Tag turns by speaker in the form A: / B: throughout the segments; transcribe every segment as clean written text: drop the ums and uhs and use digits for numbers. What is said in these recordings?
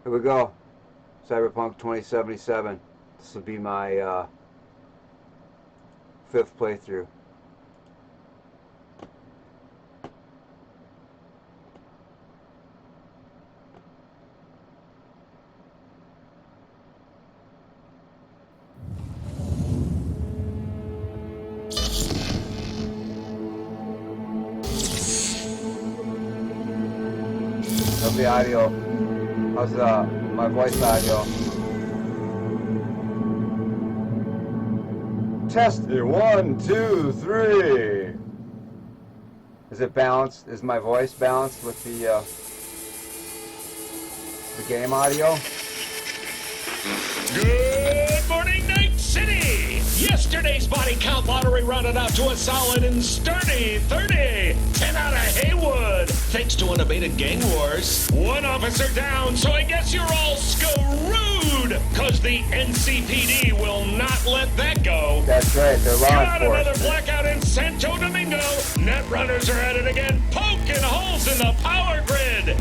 A: Here we go. Cyberpunk 2077. This will be my fifth playthrough. How's the audio? How's my voice audio? Test it. 1, 2, 3. Is it balanced? Is my voice balanced with the game audio?
B: Good morning, Night City! Yesterday's body count lottery rounded out to a solid and sturdy 30. 10 out of Haywood. Thanks to unabated gang wars. One officer down, so I guess you're all screwed. Cause the NCPD will not let that go.
A: That's right, they're law
B: Got
A: enforcement.
B: another blackout in Santo Domingo. Net runners are at it again, poking holes in the power grid.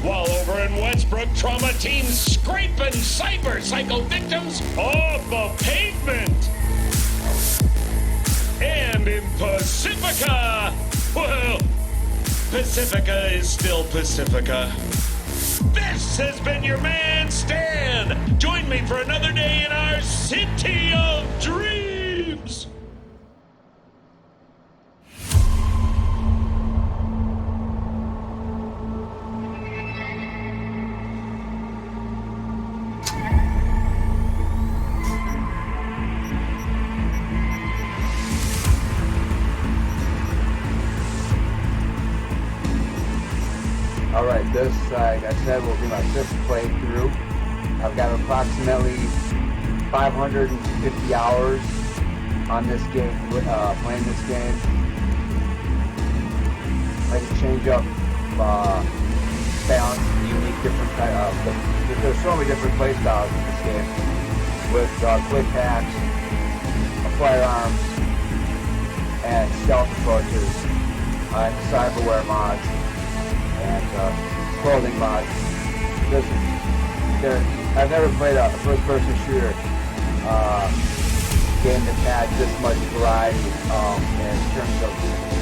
B: While over in Westbrook, trauma teams scraping cyber psycho victims off the pavement. And in Pacifica, well, Pacifica is still Pacifica. This has been your man, Stan. Join me for another day in our city of dreams.
A: Alright, this, like I said, will be my fifth playthrough. I've got approximately 550 hours on this game, playing this game. I can change up balance, unique, different there's so many different play styles in this game. With quick hacks, firearms, and stealth approaches, and cyberware mods. And clothing mods. I've never played a first-person shooter game that had this much variety in terms of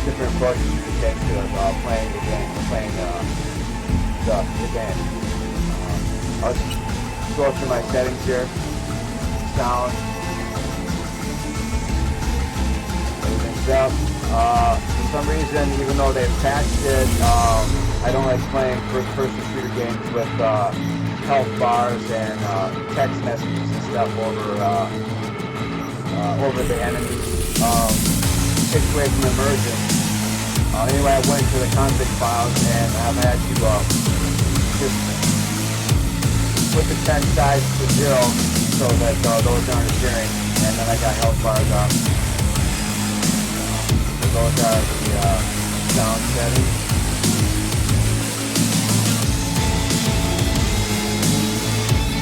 A: different approaches you can take to playing the game. I'll just go through my settings here. Sound. Everything's up. For some reason, even though they've patched it, I don't like playing first-person shooter games with health bars and text messages and stuff over the enemy. Takes away from immersion. Anyway, I went to the config files and I've had to just put the text size to 0 so that those aren't appearing, and then I got health bars up. So those are the sound settings.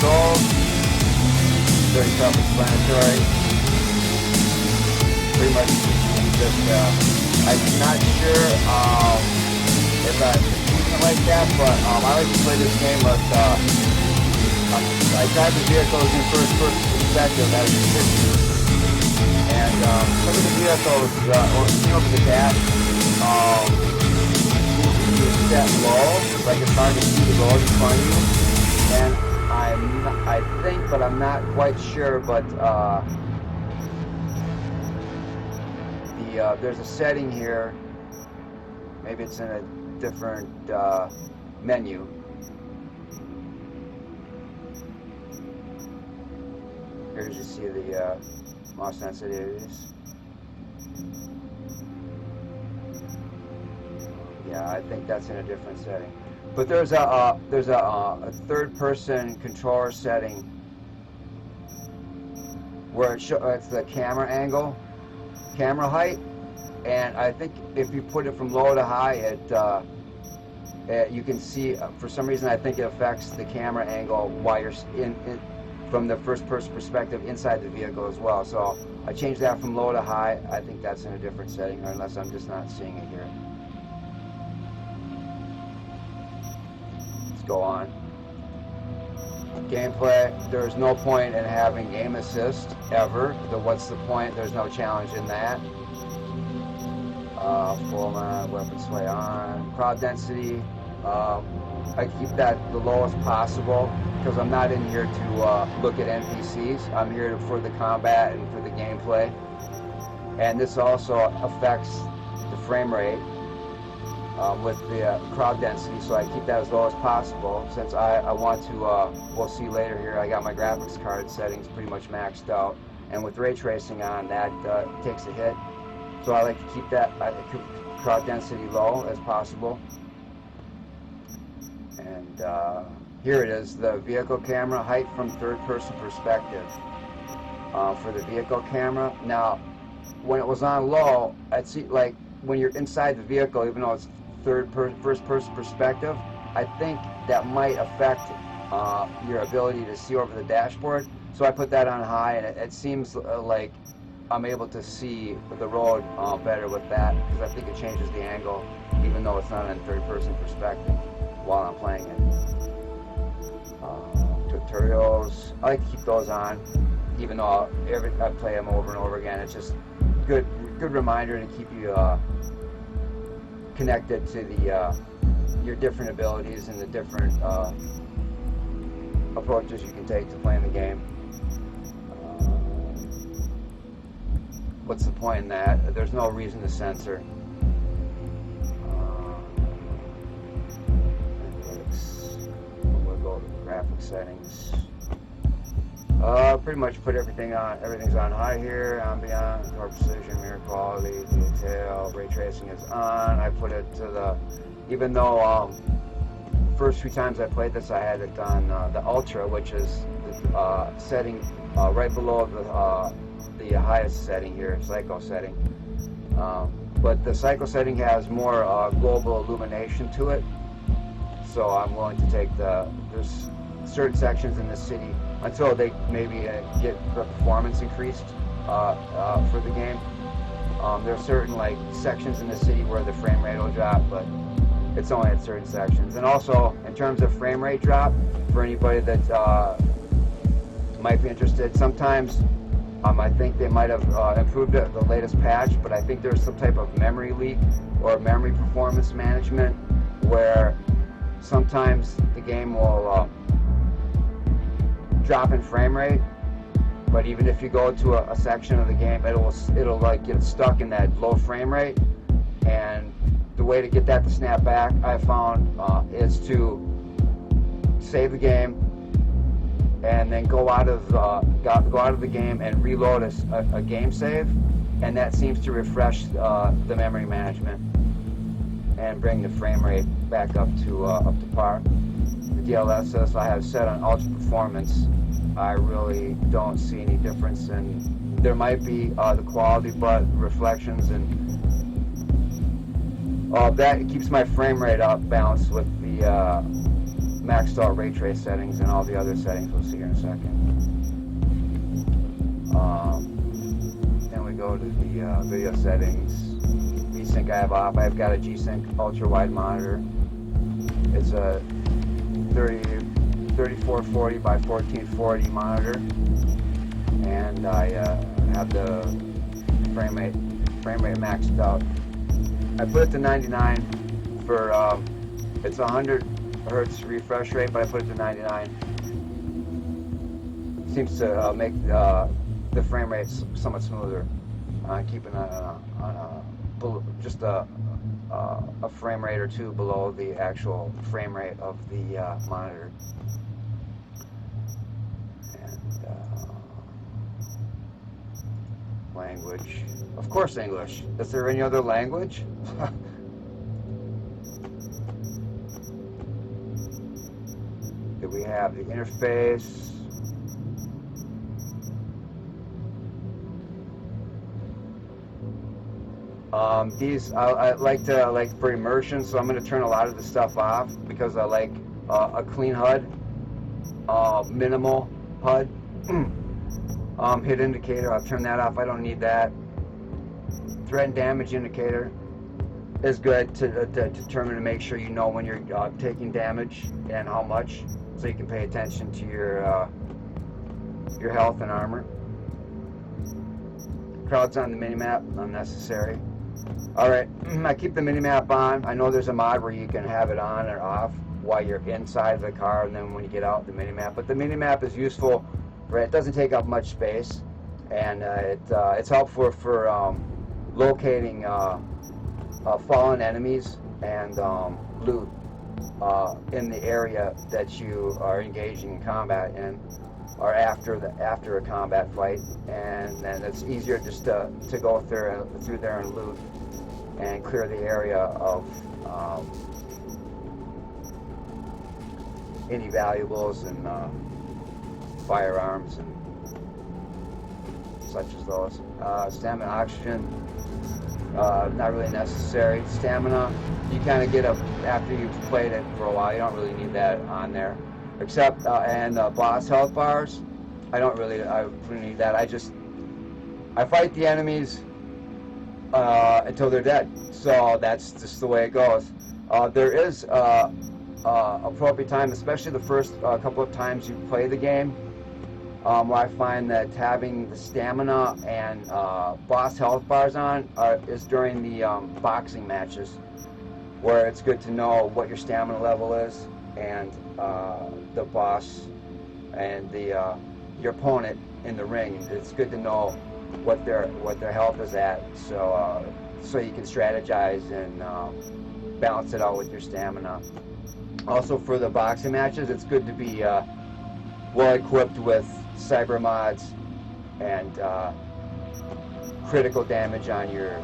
A: Goal, very self-explanatory. Pretty much just, I'm not sure if I'm using it like that, but I like to play this game with, I drive the vehicles in first-person perspective as a picture. And some of the vehicles, over the dash, is set low, like it's hard to see the road in front of you. And I think, but I'm not quite sure, but there's a setting here, maybe it's in a different menu. Here's you see the mouse sensitivities. Yeah, I think that's in a different setting. But there's a third-person controller setting where it's the camera angle, camera height, and I think if you put it from low to high, you can see. For some reason, I think it affects the camera angle while you're from the first-person perspective inside the vehicle as well. So I changed that from low to high. I think that's in a different setting, unless I'm just not seeing it here. let's go on. Gameplay, there's no point in having aim assist ever. What's the point? There's no challenge in that. Full on, weapon sway on. Crowd density, I keep that the lowest possible because I'm not in here to look at NPCs. I'm here for the combat and for the gameplay. And this also affects the frame rate with the crowd density, so I keep that as low as possible since I want to, we'll see later here, I got my graphics card settings pretty much maxed out. And with ray tracing on, that takes a hit. So I like to keep that crowd density low as possible. And here it is, the vehicle camera height from third-person perspective for the vehicle camera. Now, when it was on low, I'd see, like, when you're inside the vehicle, even though it's first-person perspective, I think that might affect your ability to see over the dashboard. So I put that on high, and it seems like I'm able to see the road better with that, because I think it changes the angle, even though it's not in third-person perspective while I'm playing it. Tutorials, I like to keep those on, even though I play them over and over again. It's just good reminder to keep you connected to the your different abilities and the different approaches you can take to playing the game. What's the point in that? There's no reason to censor. We'll go to graphic settings. Pretty much put everything's on high here. Ambient, color precision, mirror quality, detail, ray tracing is on. I put it to the, even though first few times I played this, I had it on the Ultra, which is the setting right below the highest setting here, Psycho setting. But the Psycho setting has more global illumination to it, so I'm willing to take there's certain sections in the city until they maybe get the performance increased for the game. There are certain like sections in the city where the frame rate will drop, but it's only at certain sections. And also, in terms of frame rate drop, for anybody that might be interested, sometimes I think they might have improved it, the latest patch, but I think there's some type of memory leak or memory performance management where sometimes the game will drop in frame rate, but even if you go to a section of the game, it'll like get stuck in that low frame rate. And the way to get that to snap back, I found, is to save the game and then go out of the game and reload a game save, and that seems to refresh the memory management and bring the frame rate back up to par. The DLSS I have set on ultra performance. I really don't see any difference, and there might be the quality, but reflections and that keeps my frame rate up balanced with the maxed out ray trace settings and all the other settings we'll see here in a second. Then we go to the video settings. G-Sync I have off. I've got a G-Sync ultra wide monitor. It's a 3440 by 1440 monitor, and I have the frame rate maxed out. I put it to 99 for it's 100 hertz refresh rate, but I put it to 99. Seems to make the frame rate somewhat smoother. Keeping on just a frame rate or two below the actual frame rate of the monitor. And language, of course, English. Is there any other language? Here we have the interface. These I like for immersion, so I'm going to turn a lot of the stuff off because I like a clean HUD, minimal HUD. Hit indicator, I'll turn that off. I don't need that. Threat and damage indicator. is good to determine to make sure you know when you're taking damage and how much, so you can pay attention to your health and armor. Crowds on the minimap, unnecessary. Alright, I keep the minimap on. I know there's a mod where you can have it on or off while you're inside the car, and then when you get out, the minimap. But the minimap is useful, right? It doesn't take up much space, and it's helpful for locating fallen enemies and loot in the area that you are engaging in combat in, or after a combat fight, and then it's easier just to go through there and loot and clear the area of any valuables and firearms and such as those. Stamina, oxygen, not really necessary. Stamina, you kind of get up after you've played it for a while. You don't really need that on there. Except, and boss health bars, I wouldn't need that. I fight the enemies until they're dead. So that's just the way it goes. There is appropriate time, especially the first couple of times you play the game, where I find that having the stamina and boss health bars on is during the boxing matches, where it's good to know what your stamina level is, and the boss and your opponent in the ring. It's good to know what their health is at, so you can strategize and balance it out with your stamina. Also, for the boxing matches, it's good to be well equipped with cyber mods and critical damage on your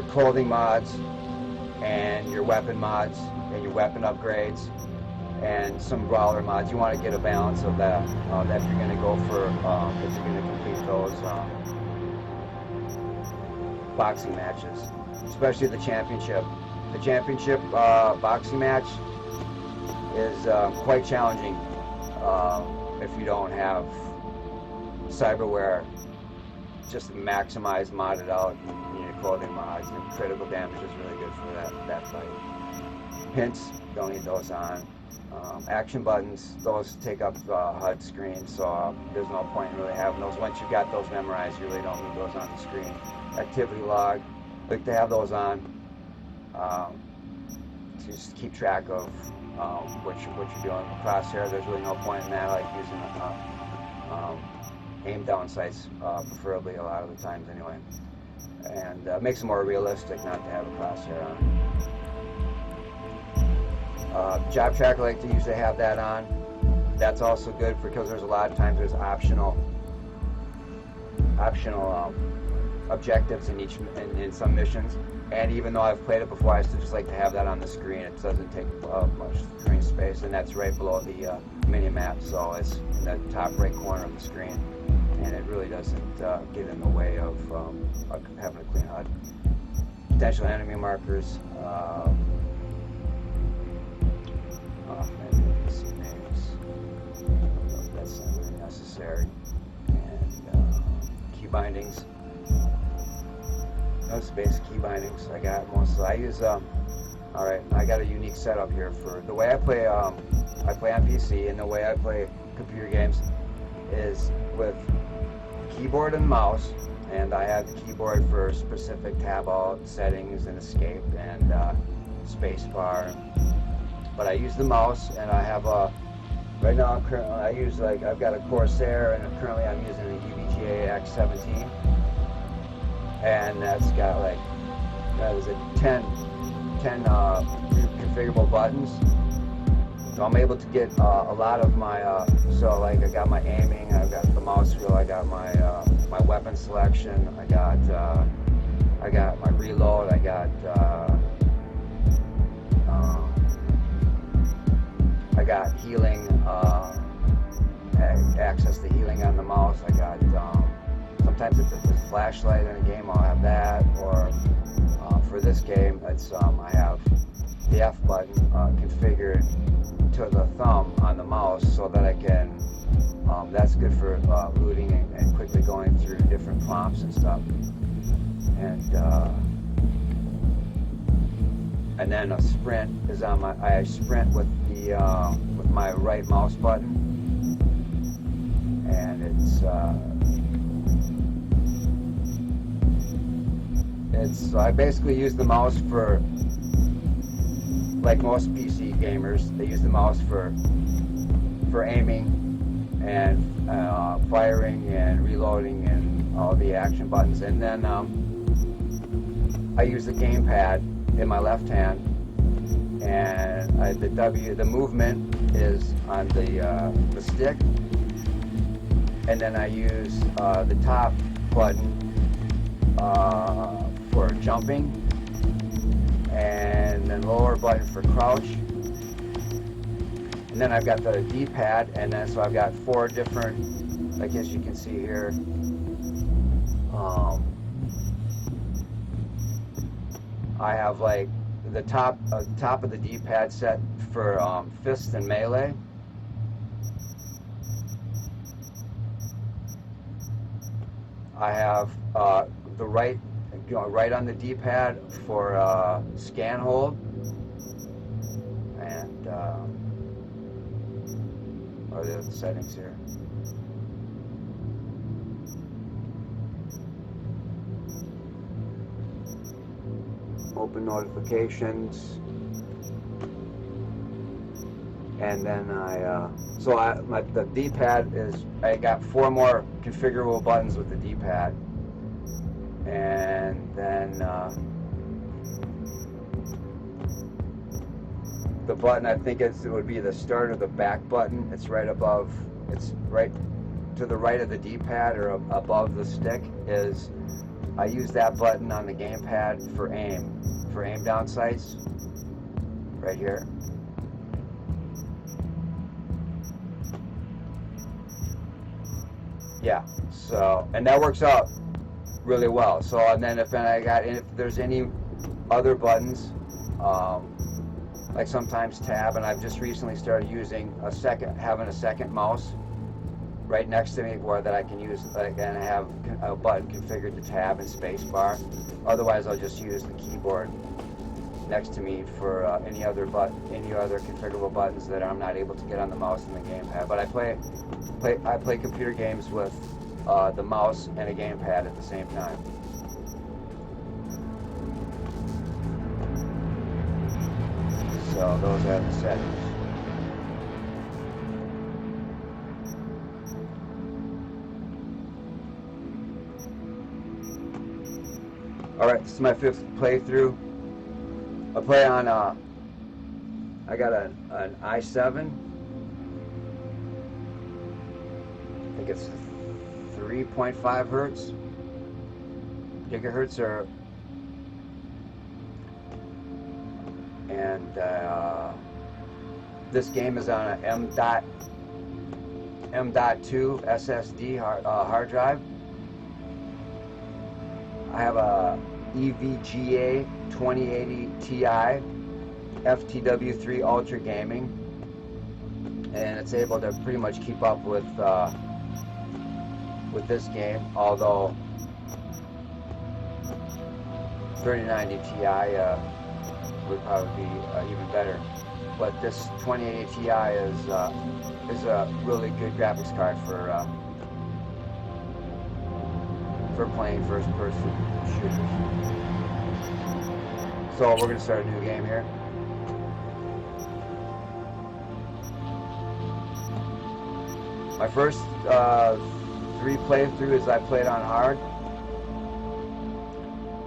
A: clothing mods and your weapon mods and your weapon upgrades and some brawler mods. You want to get a balance of that if you're going to go for if you're going to complete those boxing matches, especially the championship. The championship boxing match is quite challenging if you don't have cyberware just maximize modded out. You need clothing mods, and critical damage is really good for that fight. Hints, don't need those on. Action buttons, those take up HUD screen, so there's no point in really having those. Once you've got those memorized, you really don't need those on the screen. Activity log, like to have those on to just keep track of what you're doing. Crosshair, there's really no point in that. I like using aim down sights, preferably a lot of the times anyway. And makes it more realistic not to have a crosshair on. Job tracker, I like to usually have that on. That's also good because there's a lot of times there's optional objectives in some missions. And even though I've played it before, I still just like to have that on the screen. It doesn't take much screen space, and that's right below the mini-map, so it's in the top right corner of the screen. And it really doesn't get in the way of having a clean HUD. Potential enemy markers. NPC names. That's not really necessary. And key bindings. Those basic key bindings I got most. I use. Alright, I got a unique setup here for the way I play. I play on PC, and the way I play computer games is with keyboard and mouse, and I have the keyboard for specific tab alt settings and escape and space bar. But I use the mouse, and I have right now I've got a Corsair, and currently I'm using an EVGA X17, and that's got that is a 10 configurable buttons. So I'm able to get a lot of my, I got my aiming, I've got the mouse wheel, I got my my weapon selection, I got my reload, I got healing, access to healing on the mouse. I got sometimes if it's a flashlight in a game, I'll have that, or for this game, it's I have the F button configured to the thumb on the mouse so that I can, that's good for looting and quickly going through different prompts and stuff. And then a sprint is on my, I sprint with the with my right mouse button, and I basically use the mouse for, like most PC gamers, they use the mouse for aiming and firing and reloading and all the action buttons, and then I use the gamepad in my left hand, and the movement is on the stick, and then I use the top button for jumping, and then lower button for crouch, and then I've got the D-pad, and then so I've got 4 different, like as you can see here, I have like the top of the D-pad set for fist and melee. I have the right on the D-pad for scan hold, and what are the other settings here? Open notifications, and then the D-pad is, I got 4 more configurable buttons with the D-pad, and then the button, I think it would be the start of the back button. It's right above, it's right to the right of the D-pad or above the stick. Is I use that button on the gamepad for aim down sights, right here. Yeah, so, and that works out really well. So, and then if there's any other buttons, like sometimes tab, and I've just recently started using having a second mouse right next to me where that I can use, and have a button configured to tab and space bar. Otherwise, I'll just use the keyboard next to me for any other configurable buttons that I'm not able to get on the mouse and the gamepad. But I play computer games with the mouse and a gamepad at the same time. So those are the settings. Alright, this is my 5th playthrough. I play on, I got an i7. I think it's 3.5 hertz. Gigahertz, and this game is on a M.2 SSD hard drive. I have a EVGA 2080 Ti FTW3 Ultra Gaming, and it's able to pretty much keep up with this game, although 3090 Ti would probably be even better. But this 2080 Ti is a really good graphics card for playing first-person shooters. So we're going to start a new game here. My first 3 playthroughs I played on hard,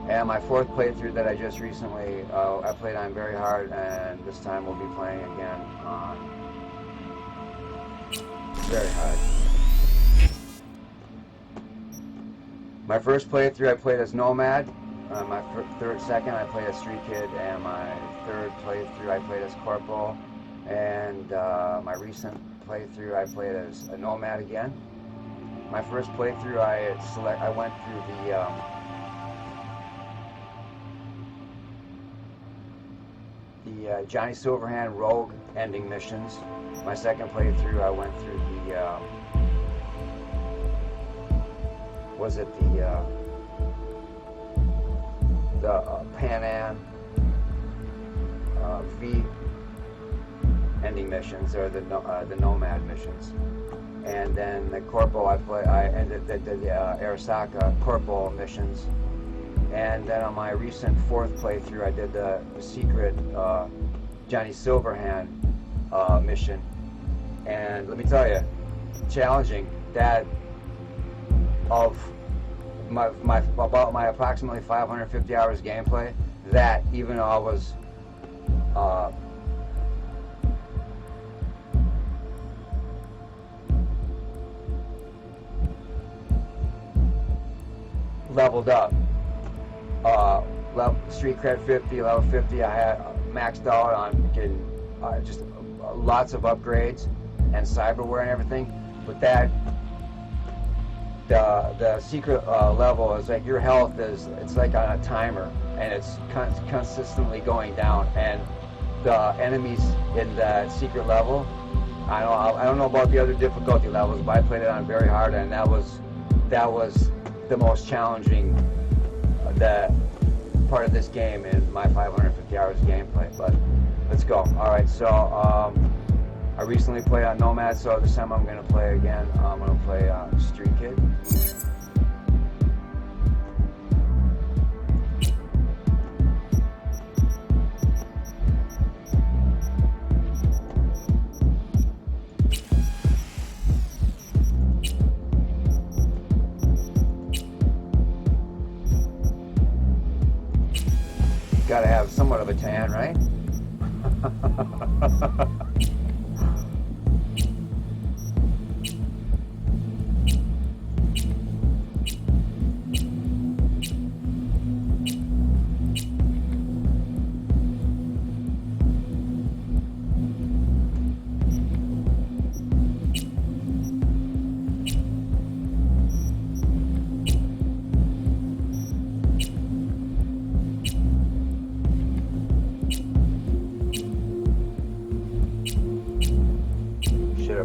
A: and my 4th playthrough that I just recently I played on very hard, and this time we'll be playing again on very hard. My first playthrough I played as Nomad. My second I played as Street Kid, and my 3rd playthrough I played as Corporal, and my recent playthrough I played as a Nomad again. My first playthrough I went through the Johnny Silverhand Rogue ending missions. My second playthrough, I went through the was it the Pan Am V ending missions, or the Nomad missions, and then the Corporal I ended the Arasaka Corporal missions, and then on my recent fourth playthrough I did the secret Johnny Silverhand mission, and let me tell you, challenging. That of my approximately 550 hours gameplay, that even though I was leveled up, street cred 50, level 50, I had maxed out on getting just lots of upgrades and cyberware and everything, but that the secret level is like your health it's like on a timer, and it's consistently going down, and the enemies in the secret level, I don't know about the other difficulty levels, but I played it on very hard, and that was the most challenging that part of this game in my 550 hours of gameplay. But let's go. All right, so I recently played on Nomad, so this time I'm going to play again. I'm going to play Street Kid. Got to have somewhat of a tan, right?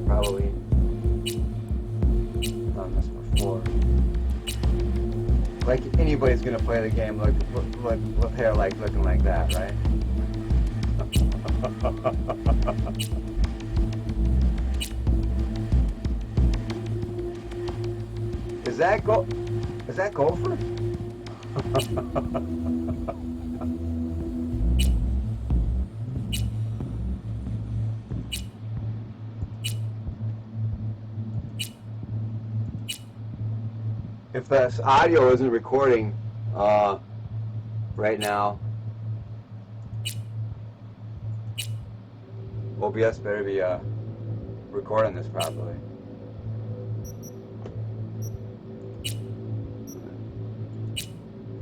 A: Probably done this before. Like anybody's gonna play the game with hair looking like that, right? Is that Gopher? If this audio isn't recording right now, OBS better be recording this properly.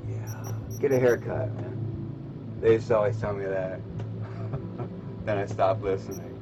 A: Yeah, get a haircut, man. They used to always tell me that. Then I stopped listening.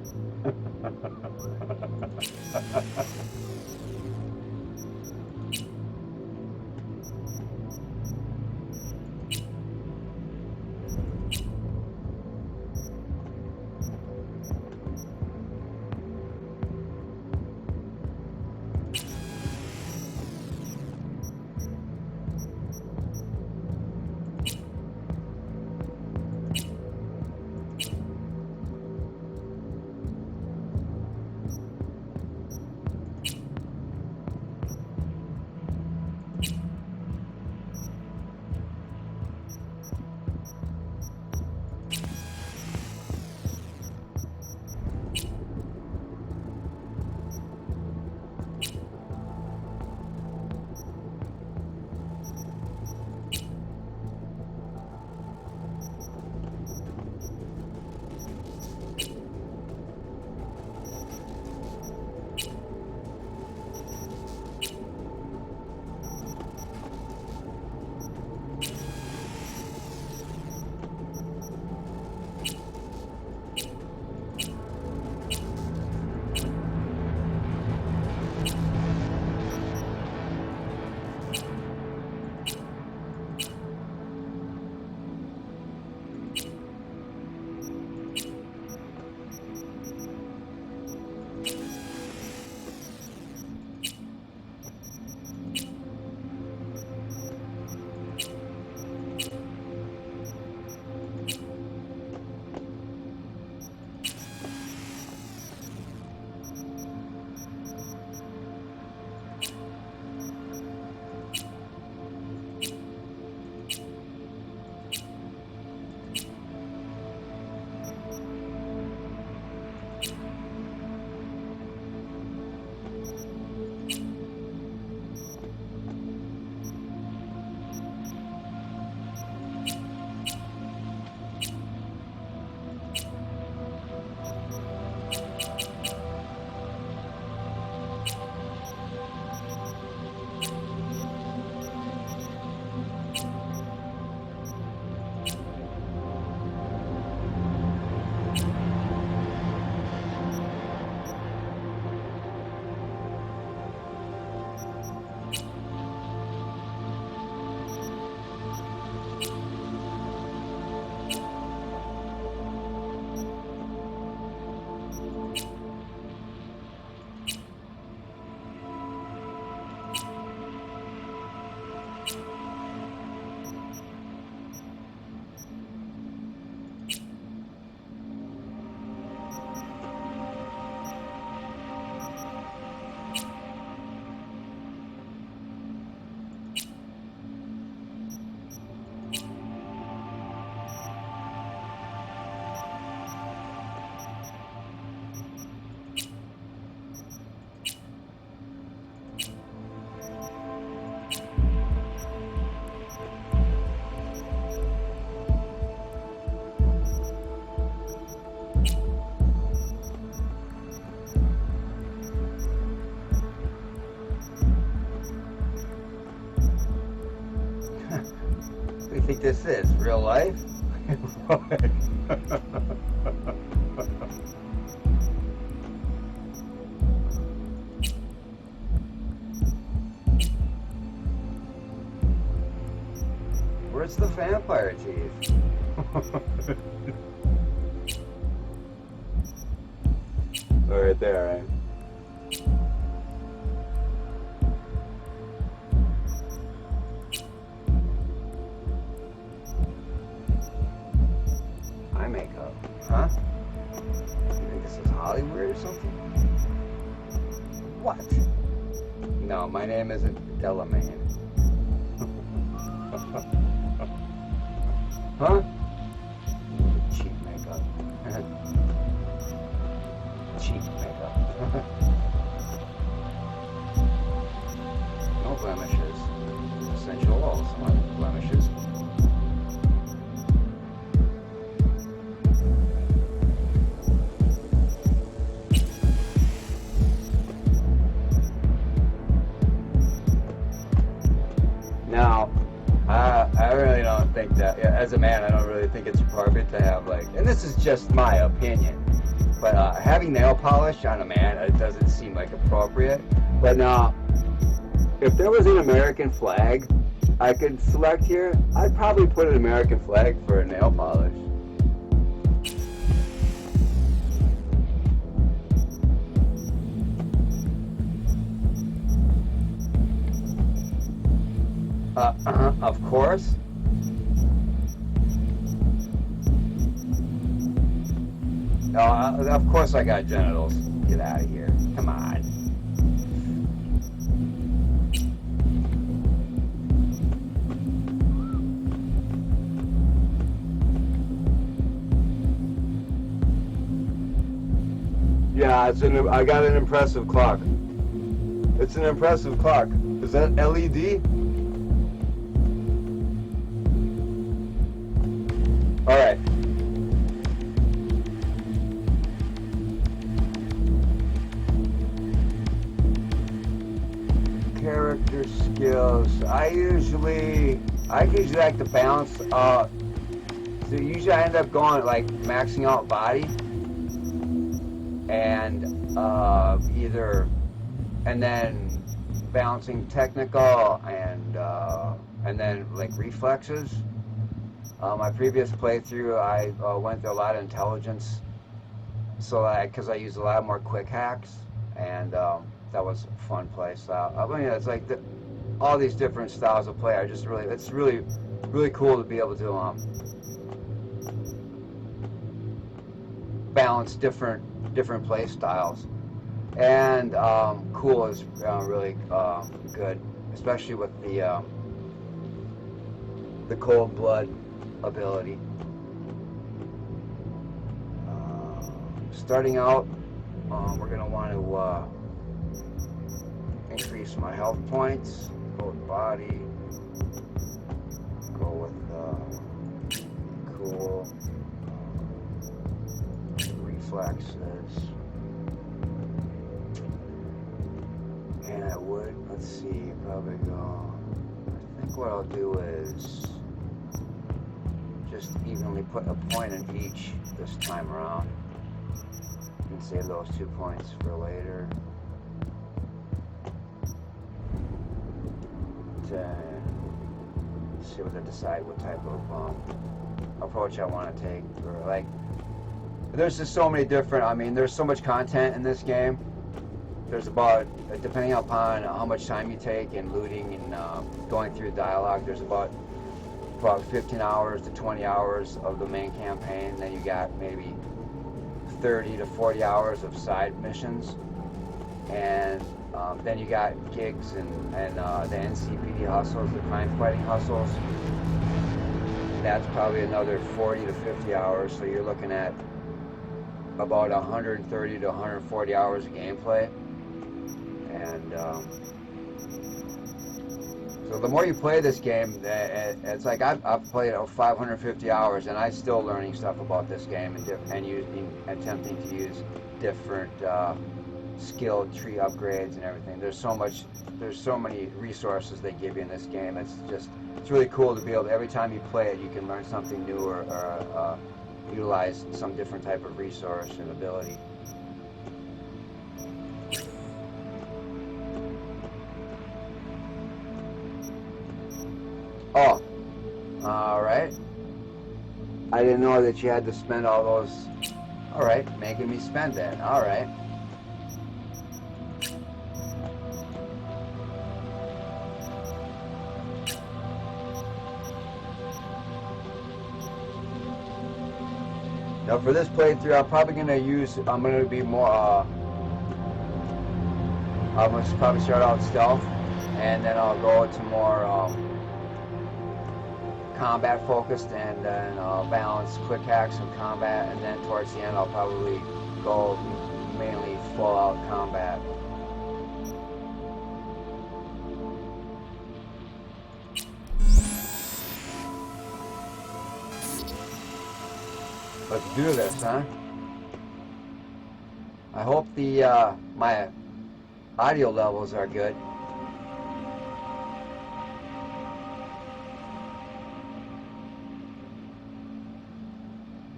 A: this is, real life? Where's the vampire teeth? Right there, right? Eye makeup, huh? You think this is Hollywood or something? What? No, my name isn't Delamain. Huh? Cheap makeup. Cheap makeup. No blemishes. Essential oils, no blemishes. Now, I really don't think that, as a man, I don't really think it's appropriate to have, like, and this is just my opinion, but having nail polish on a man, it doesn't seem like appropriate. But now, if there was an American flag I could select here, I'd probably put an American flag for a nail polish. Of course. Of course I got genitals. Get out of here. Come on. Yeah, I got an impressive clock. It's an impressive clock. Is that LED? All right. Character skills. I usually like to balance. So usually I end up going like maxing out body and and then balancing technical and then like reflexes. My previous playthrough, I went through a lot of intelligence, so because I used a lot more quick hacks, and that was a fun play style. I mean, it's like all these different styles of play are just it's really cool to be able to balance different play styles, and cool is really good, especially with the cold blood ability. Starting out, we're going to want to increase my health points, go with body, go with cool, reflexes, and I would, let's see, probably go, I think what I'll do is just evenly put a point in each this time around. You can save those 2 points for later. See what I decide what type of approach I want to take. Or like, there's just so many different. I mean, there's so much content in this game. There's about, depending upon how much time you take in looting and going through dialogue, there's about 15 hours to 20 hours of the main campaign. Then you got maybe 30 to 40 hours of side missions, and then you got gigs and the NCPD hustles, the crime fighting hustles. That's probably another 40 to 50 hours. So you're looking at about 130 to 140 hours of gameplay. And so the more you play this game, it's like I've played 550 hours, and I'm still learning stuff about this game and attempting to use different skill tree upgrades and everything. There's so many resources they give you in this game. It's just it's really cool to be able to, every time you play it, you can learn something new or utilize some different type of resource and ability. Oh, all right. I didn't know that you had to spend all those. All right, making me spend that. All right. Now for this playthrough, I'm probably gonna use. I'm gonna be more. I'm gonna probably start out stealth, and then I'll go to more combat focused, and then balance quick hacks and combat, and then towards the end I'll probably go mainly full out combat. Let's do this, huh? I hope the my audio levels are good.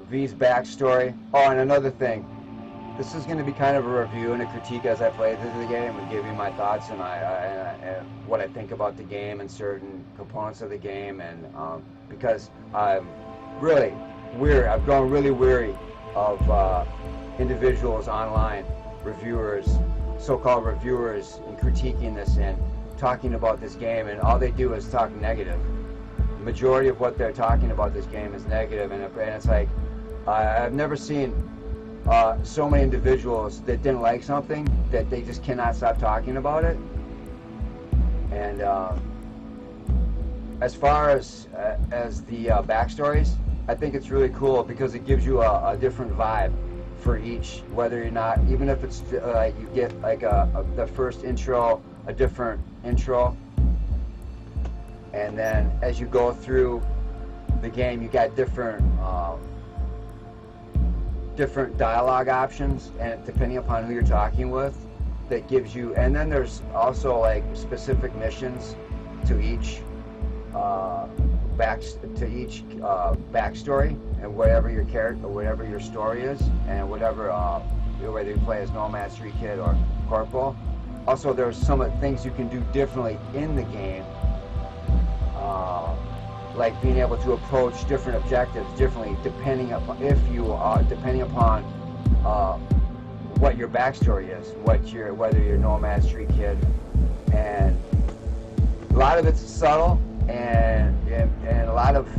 A: V's backstory. Oh, and another thing. This is going to be kind of a review and a critique as I play through the game and give you my thoughts and what I think about the game and certain components of the game, and because I'm really weary. I've grown really weary of individuals online, reviewers, so-called reviewers, and critiquing this and talking about this game, and all they do is talk negative. The majority of what they're talking about this game is negative, and it's like I've never seen so many individuals that didn't like something that they just cannot stop talking about it. And as far as the backstories, I think it's really cool because it gives you a different vibe for each, whether you're not, even if it's like you get like the first intro, a different intro, and then as you go through the game, you got different dialogue options, and depending upon who you're talking with, that gives you. And then there's also like specific missions to each backstory, and whatever your character, whatever your story is, and whatever whether you play as Nomad, Street Kid, or Corporal. Also, there's some of the things you can do differently in the game, like being able to approach different objectives differently depending upon what your backstory is, whether you're Nomad, Street Kid, and a lot of it's subtle, and a lot of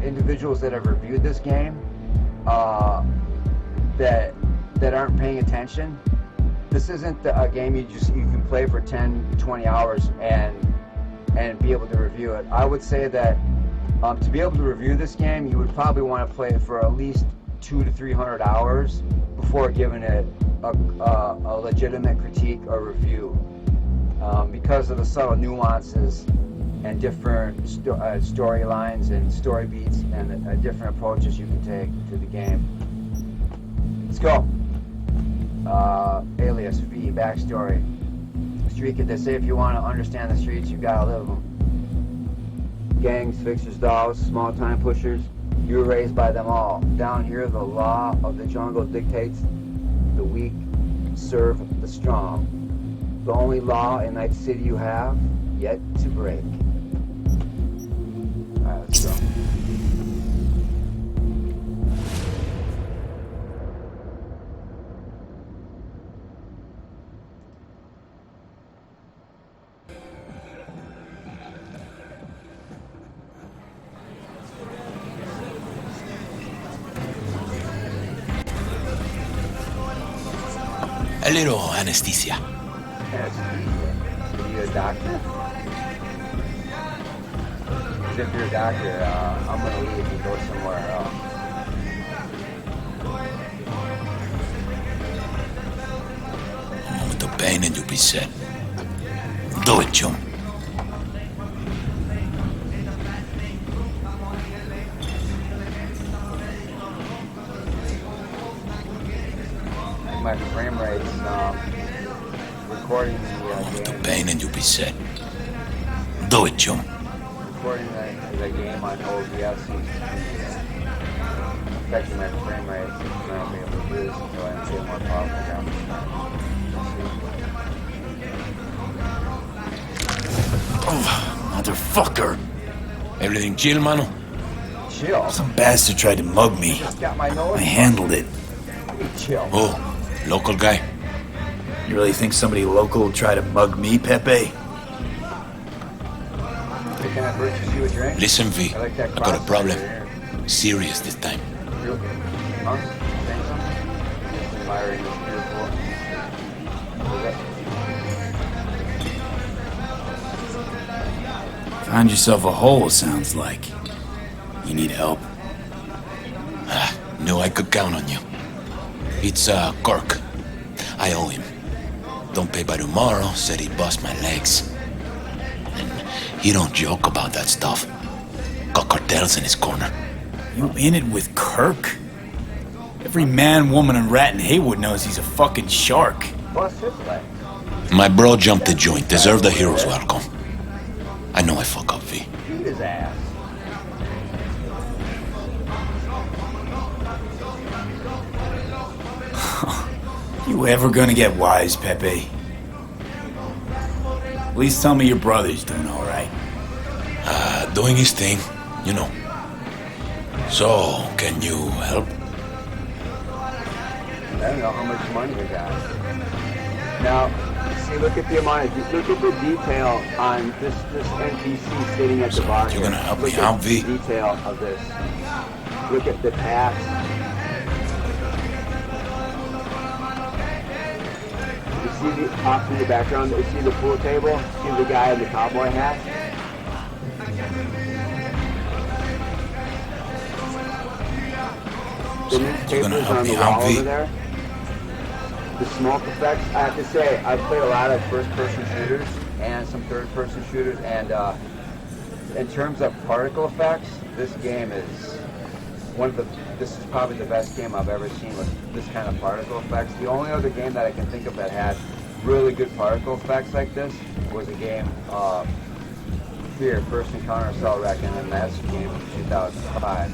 A: individuals that have reviewed this game that aren't paying attention. This isn't a game you can play for 10-20 hours and be able to review it. I would say that to be able to review this game, you would probably want to play it for at least 200 to 300 hours before giving it a legitimate critique or review, because of the subtle nuances and different storylines and story beats and different approaches you can take to the game. Let's go. Alias V, backstory. Street Kid, they say if you want to understand the streets, you gotta live them. Gangs, fixers, dolls, small time pushers, you were raised by them all. Down here, the law of the jungle dictates the weak serve the strong. The only law in Night City you have yet to break. Alright, let's go.
C: A little anesthesia.
A: Are you a doctor? Because if you're a doctor, I'm going to leave and go somewhere else.
C: A moment of pain and you'll be set. Do it, Jum.
A: My frame rate's recording the
C: A moment
A: game.
C: of pain and you'll be set. Do it, Jum.
A: recording the game on OBS seems to be affecting my frame rate. I won't be able to do this until I get more powerful graphics card.
C: Oh, motherfucker. Everything chill, mano?
A: Chill?
C: Some bastard tried to mug me.
A: Just got my nose.
C: I handled it.
A: Chill.
C: Oh, local guy?
D: You really think somebody local will try to mug me, Pepe?
A: Can I purchase you a drink?
C: Listen, V.
A: I
C: got a problem. Serious this time.
A: Real good. Huh? Think something? Firing is beautiful.
D: Found yourself a hole, sounds like. You need help?
C: Knew I could count on you. It's, Kirk. I owe him. Don't pay by tomorrow, said he'd bust my legs. And he don't joke about that stuff. Got cartels in his corner.
D: You in it with Kirk? Every man, woman, and rat in Haywood knows he's a fucking shark.
A: Bust his leg.
C: My bro jumped the joint. Deserved a hero's welcome. I know I fuck up, V.
A: Beat his ass.
D: You ever gonna get wise, Pepe? At least tell me your brother's doing all right.
C: Doing his thing, you know. So, can you help?
A: I don't know how much money you got. Now, see, look at the amount of, look at the detail on this NPC sitting at the bar.
C: You're gonna help me
A: Look
C: out,
A: at
C: V?
A: the detail of this. Look at the tats. You see the off in the background? You see the pool table? See the guy in the cowboy hat? The newspapers on the wall over there. The smoke effects. I have to say, I've played a lot of first-person shooters and some third-person shooters, and in terms of particle effects, this game is this is probably the best game I've ever seen with this kind of particle effects. The only other game that I can think of that had really good particle effects like this was a game, Fear, First Encounter Assault Wreck, and that's a game from 2005.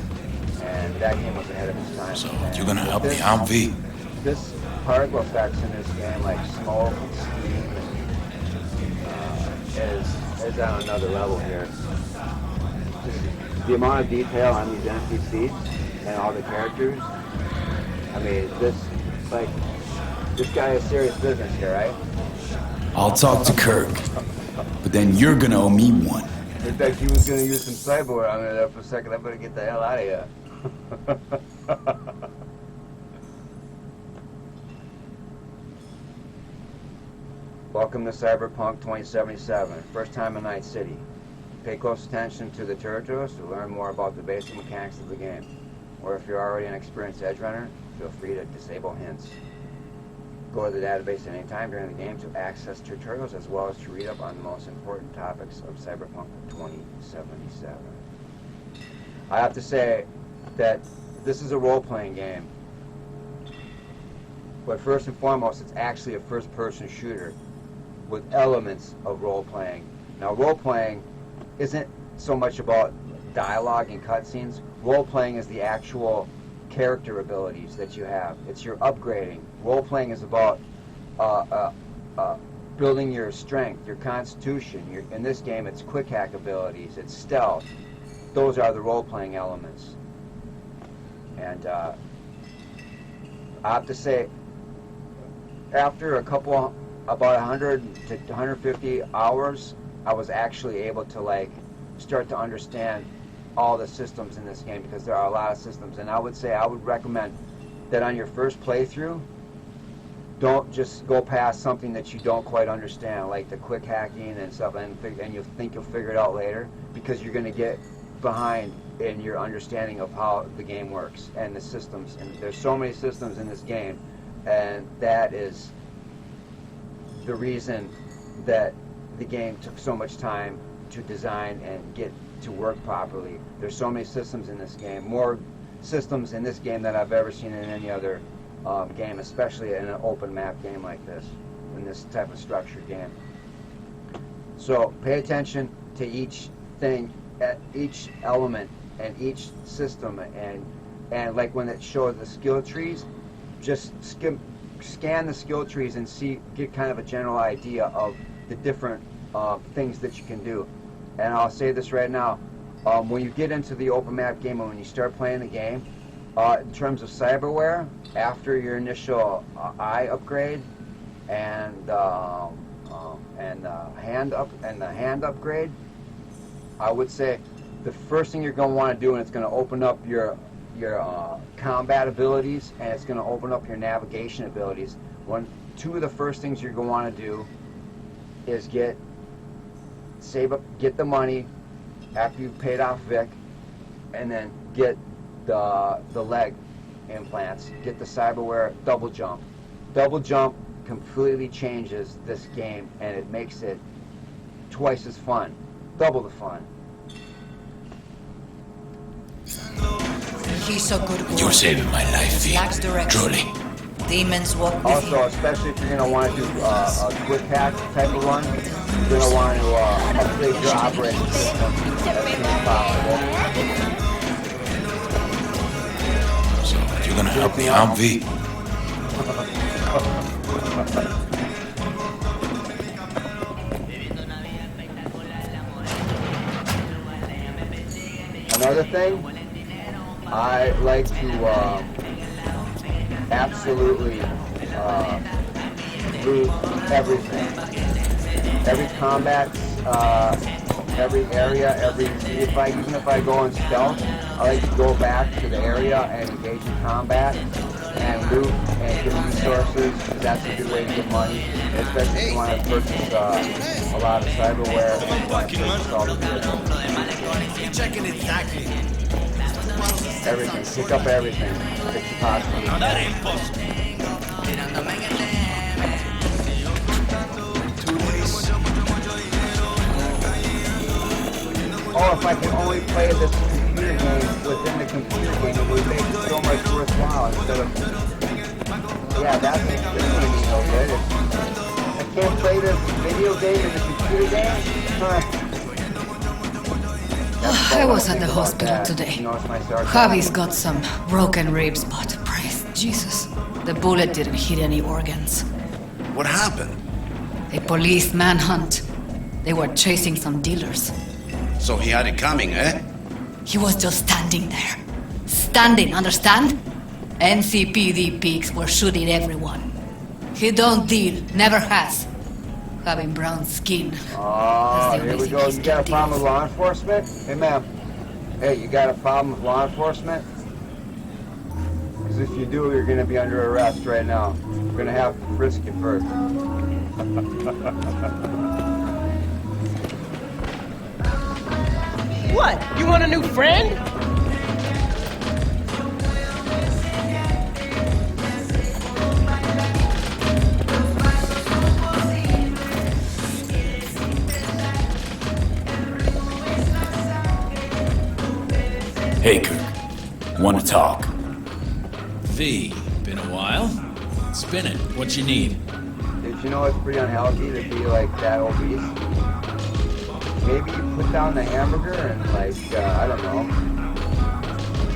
A: And that game was ahead of its time.
C: So,
A: And
C: you're gonna help me
A: this-
C: out, V?
A: This particle effects in this game, like smoke and steam, is on another level here. Just the amount of detail on these NPCs and all the characters. I mean, this guy is serious business here, right?
D: I'll talk to Kirk, but then you're gonna owe me one.
A: In fact, he was going to use some cyborg on there for a second. I better get the hell out of here. Welcome to Cyberpunk 2077, first time in Night City. Pay close attention to the tutorials to learn more about the basic mechanics of the game. Or if you're already an experienced edge runner, feel free to disable hints. Go to the database at any time during the game to access tutorials as well as to read up on the most important topics of Cyberpunk 2077. I have to say that this is a role-playing game. But first and foremost, it's actually a first-person shooter with elements of role-playing. Now, role-playing isn't so much about dialogue and cutscenes. Role-playing is the actual character abilities that you have. It's your upgrading. Role-playing is about building your strength, your constitution. In this game, it's quick hack abilities, it's stealth. Those are the role-playing elements. And I have to say, after about 100 to 150 hours, I was actually able to start to understand all the systems in this game, because there are a lot of systems. And I would recommend that on your first playthrough, don't just go past something that you don't quite understand, like the quick hacking and stuff, and you think you'll figure it out later, because you're going to get behind in your understanding of how the game works and the systems. And there's so many systems in this game, and that is the reason that the game took so much time to design and get to work properly. There's so many systems in this game, more systems in this game than I've ever seen in any other game, especially in an open map game like this, in this type of structured game. So pay attention to each thing at each element and each system, and like when it shows the skill trees, just scan the skill trees and get kind of a general idea of the different things that you can do. And I'll say this right now, when you get into the open map game and when you start playing the game, in terms of cyberware, after your initial eye upgrade and the hand upgrade, I would say the first thing you're going to want to do, and it's going to open up your combat abilities, and it's going to open up your navigation abilities. Two of the first things you're going to want to do is get the money after you've paid off Vic, and then get the leg implants, get the cyberware double jump. Double jump completely changes this game, and it makes it twice as fun, double the fun.
E: He's so good.
C: You're saving my life, V.
E: Lacks direction.
C: Truly.
E: Demons walk with
A: Also,
E: him.
A: especially if you're going to want to do a quick hack type of run, you're going to want to upgrade your operating system as soon as possible.
C: So, you're gonna help me out, V?
A: Another thing, I like to absolutely loot everything. Every combat, every area, even if I go in stealth, I like to go back to the area and engage in combat and loot and get resources. That's a good way to get money, especially if you want to purchase a lot of cyberware and you want to purchase all the vehicles. Everything. Pick up everything that you possibly can. Oh, if I could only play this computer game within the computer game, it would make it so much worthwhile instead of... Yeah, that's going to be no good. I can't play this video game in the computer game? Huh.
F: I was at the hospital today. Javi's got some broken ribs, but praise Jesus, the bullet didn't hit any organs.
G: What happened?
F: A police manhunt. They were chasing some dealers.
G: So he had it coming, eh?
F: He was just standing there. Standing, understand? NCPD pigs were shooting everyone. He don't deal, never has. Having brown skin.
A: Oh, here we go. You got a problem with law enforcement? Hey, ma'am. Hey, you got a problem with law enforcement? Because if you do, you're going to be under arrest right now. We're going to have to frisk you first.
H: What? You want a new friend?
D: Hey, Kirk. Want to talk?
I: V, been a while? Spin it. What you need?
A: Did you know it's pretty unhealthy to be like that obese? Maybe you put down the hamburger and like, I don't know,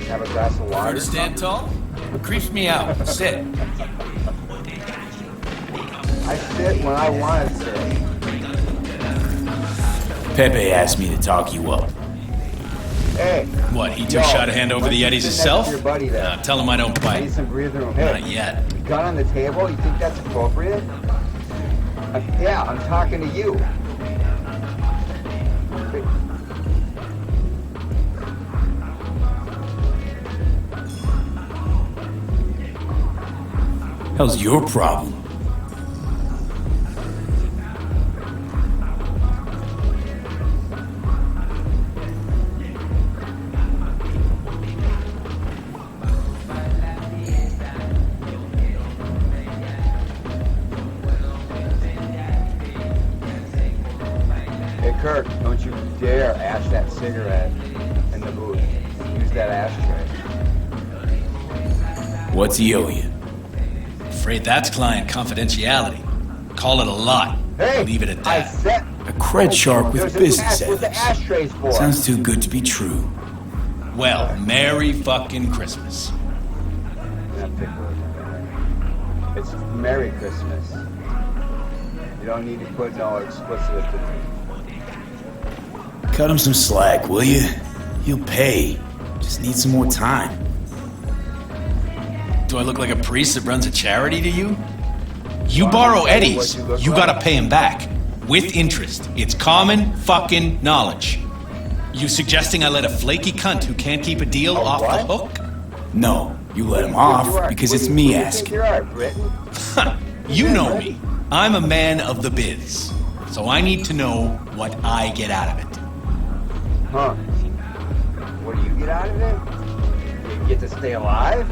A: have a glass of water.
I: Prefer to stand tall? It creeps me out. Sit.
A: I sit when I want to sit.
D: Pepe asked me to talk you up.
A: Hey.
I: What, he took shot a hand over the Yetis himself?
A: Your buddy there.
I: Tell him I don't
A: I
I: bite.
A: need some breathing room. Hey,
I: Not yet.
A: gun on the table? You think that's appropriate? Yeah, I'm talking to you.
D: Hell's your problem?
A: Hey, Kirk, don't you dare ash that cigarette in the booth. Use that ashtray.
D: What's he owe you?
I: Afraid that's client confidentiality. Call it a lot.
A: Hey,
I: Leave it at
A: I
I: that.
A: said
D: A cred shark with
A: There's
D: business
A: with the
D: ethics.
A: ashtrays for.
D: Sounds too good to be true.
I: Well, Merry fucking Christmas.
A: It's Merry Christmas. You don't need to put no explicit.
D: Cut him some slack, will you? He'll pay. Just need some more time.
I: Do I look like a priest that runs a charity to you? You borrow Eddie's, you gotta pay him back. With interest. It's common fucking knowledge. You suggesting I let a flaky cunt who can't keep a deal off the hook?
D: No, you let him off because it's me asking.
I: You know me. I'm a man of the biz. So I need to know what I get out of it.
A: Huh? What do you get out of it? You get to stay alive?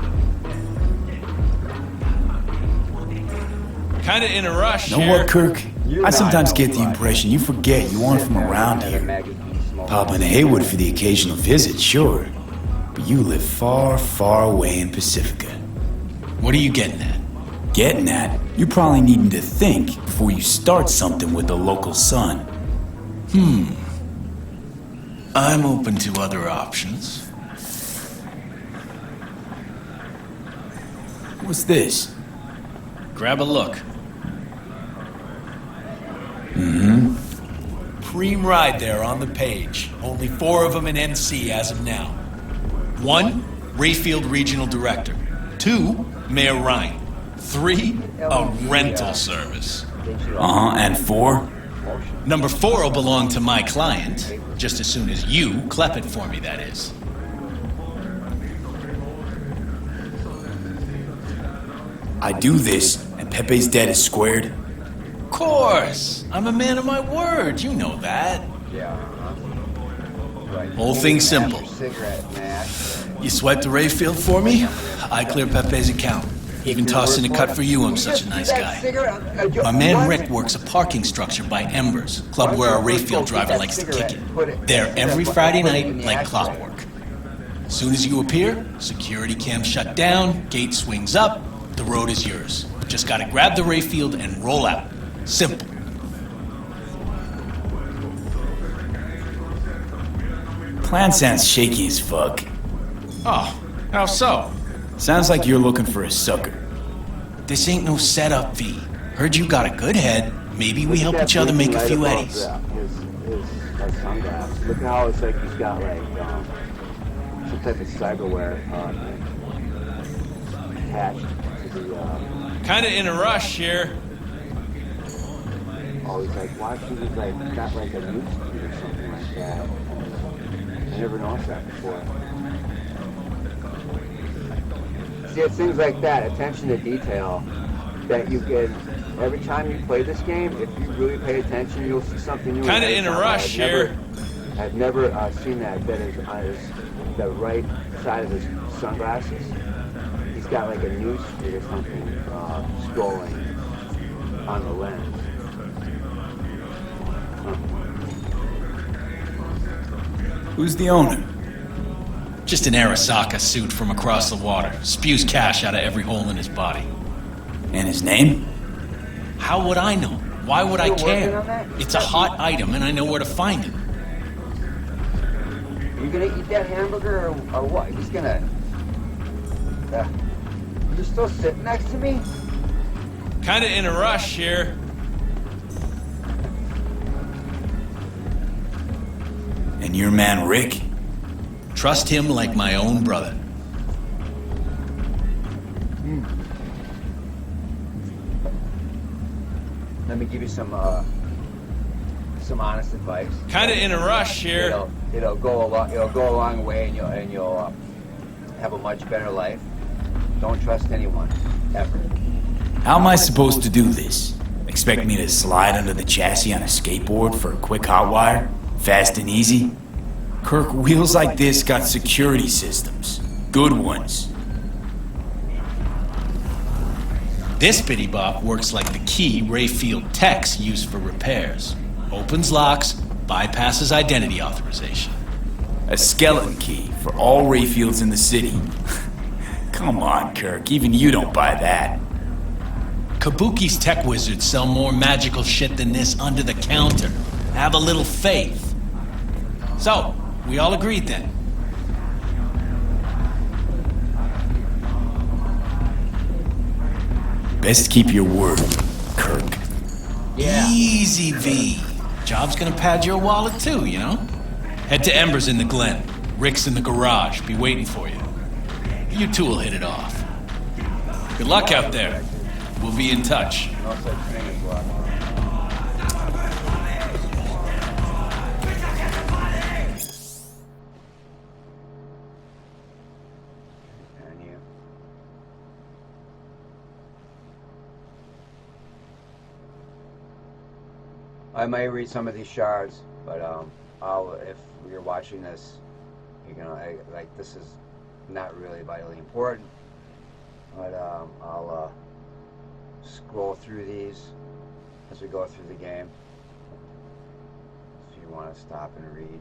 I: Kinda in a rush
D: Know
I: here.
D: what, Kirk? I sometimes get the impression you forget you aren't from around here. Pop into Haywood for the occasional visit, sure. But you live far, far away in Pacifica.
I: What are you getting at?
D: Getting at, you're probably needing to think before you start something with the local sun.
I: I'm open to other options.
D: What's this?
I: Grab a look. Pre-ride there on the page. Only 4 of them in NC as of now. 1, Rayfield Regional Director. 2, Mayor Ryan. 3, a rental service.
D: And 4?
I: Number 4 will belong to my client, just as soon as you clep it for me, that is.
D: I do this, and Pepe's debt is squared.
I: Of course! I'm a man of my word, you know that.
A: Yeah. Right.
I: Whole thing's simple.
A: Cigarette match.
I: You swipe the Rayfield for me, I clear Pepe's account. Even toss in a cut for you, I'm such a nice guy. My man Rick works a parking structure by Embers, club where our Rayfield driver likes to kick it. There every Friday night, like clockwork. As soon as you appear, security cam shut down, gate swings up, the road is yours. Just gotta grab the Rayfield and roll out. Simple.
D: Plan sounds shaky as fuck.
I: Oh, how so?
D: Sounds like you're looking for a sucker.
I: This ain't no setup, V. Heard you got a good head. Maybe we help each other make a few eddies.
A: His sunglasses. Look how it's like he's got like some type of cyberware attached to the.
I: Kinda in a rush here.
A: Oh, he's like watching. He's like got like a news feed or something like that. I never noticed that before. See, it's things like that, attention to detail, that you get every time you play this game. If you really pay attention, you'll see something new.
I: Kinda in a rush here.
A: I've never seen that is on the right side of his sunglasses. He's got like a news feed or something scrolling on the lens.
D: Who's the owner?
I: Just an Arasaka suit from across the water. Spews cash out of every hole in his body.
D: And his name?
I: How would I know? Why would I
A: Still working
I: care?
A: on that?
I: It's a hot item and I know where to find it.
A: Are you gonna eat that hamburger or what? He's gonna. You're still sitting next to me?
I: Kinda in a rush here.
D: And your man Rick?
I: Trust him like my own brother.
A: Let me give you some honest advice.
I: Kinda in a rush here.
A: It'll go a long way, and you'll have a much better life. Don't trust anyone, ever.
D: How am I supposed to do this? Expect me to slide under the chassis on a skateboard for a quick hot wire? Fast and easy? Kirk, wheels like this got security systems. Good ones.
I: This bitty bop works like the key Rayfield techs use for repairs. Opens locks, bypasses identity authorization.
D: A skeleton key for all Rayfields in the city. Come on, Kirk, even you don't buy that.
I: Kabuki's tech wizards sell more magical shit than this under the counter. Have a little faith. So, we all agreed then.
D: Best keep your word, Kirk.
A: Yeah.
I: Easy, V. Job's gonna pad your wallet too, you know? Head to Ember's in the Glen. Rick's in the garage. Be waiting for you. You two will hit it off. Good luck out there. We'll be in touch.
A: No such thing as luck. And you. I may read some of these shards, but I'll if you're watching this, you're gonna like this is not really vitally important, but I'll scroll through these as we go through the game. If you want to stop and read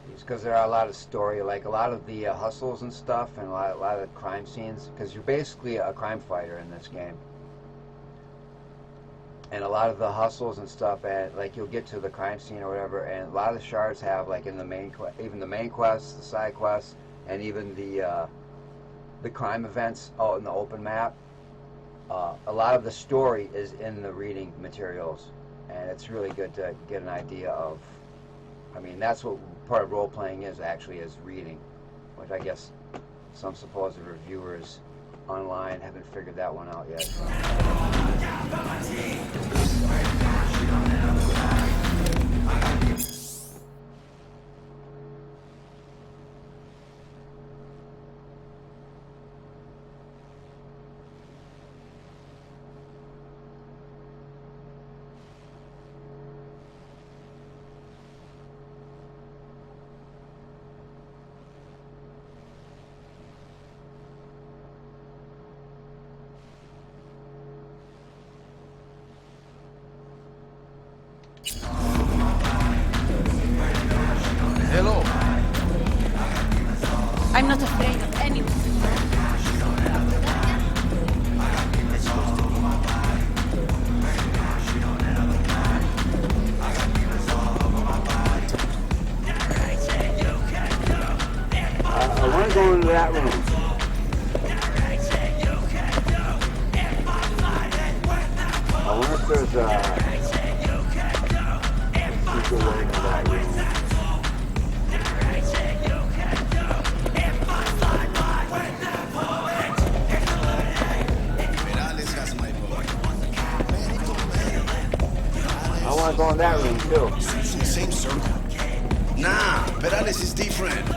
A: these, because there are a lot of story, like a lot of the hustles and stuff, and a lot of crime scenes, because you're basically a crime fighter in this game. And a lot of the hustles and stuff, and like you'll get to the crime scene or whatever, and a lot of the shards have like in the main, even the main quests, the side quests, and even the crime events out in the open map. A lot of the story is in the reading materials, and it's really good to get an idea of. I mean, that's what part of role playing is actually, is reading, which I guess some supposed reviewers online haven't figured that one out yet.
G: Hello.
F: I'm not afraid of anyone.
A: I want to go into that room. I wonder if there's a secret way into that room. I want to go in that room too.
G: Same circle. Nah, Perales is different.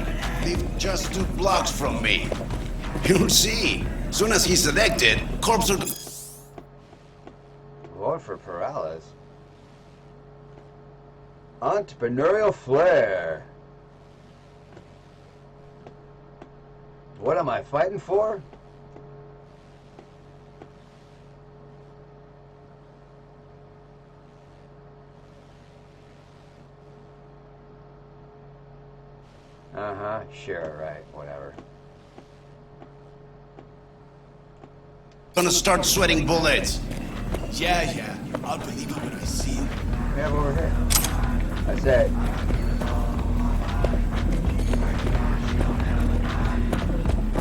G: Live just 2 blocks from me. You'll see. Soon as he's elected, corps are...
A: Vote for Perales. Entrepreneurial flair. What am I fighting for? Sure, right, whatever.
G: Gonna start sweating bullets.
I: Yeah. I'll believe it when I see it.
A: We have over here. That's it.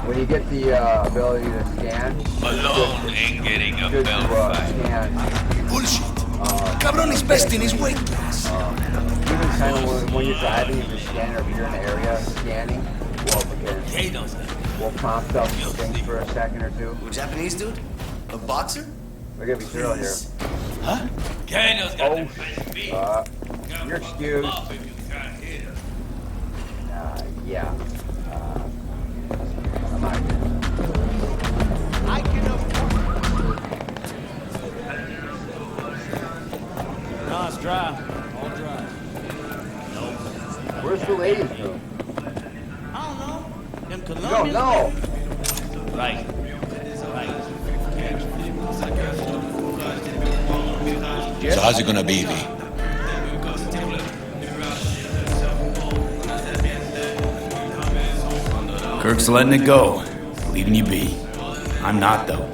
A: When you get the ability to scan,
C: Malone ain't getting a
A: good
C: belt
A: to
C: fight.
A: scan.
I: Bullshit. Cabron is best in his weight class.
A: Even kind of when you're driving, if you're scanning, or if you're in an area scanning, we'll prompt up things for a second or two.
G: Japanese dude? A boxer?
A: We're gonna be through here.
I: Huh?
A: You're excused. Yeah. I'm out here.
H: I can afford.
J: No, it's dry. All dry.
A: Where's the ladies' room?
J: I don't know. Them
A: No,
J: Colombians.
A: no.
J: Right.
C: So how's it gonna be, V?
D: Kirk's letting it go, leaving you be. I'm not, though.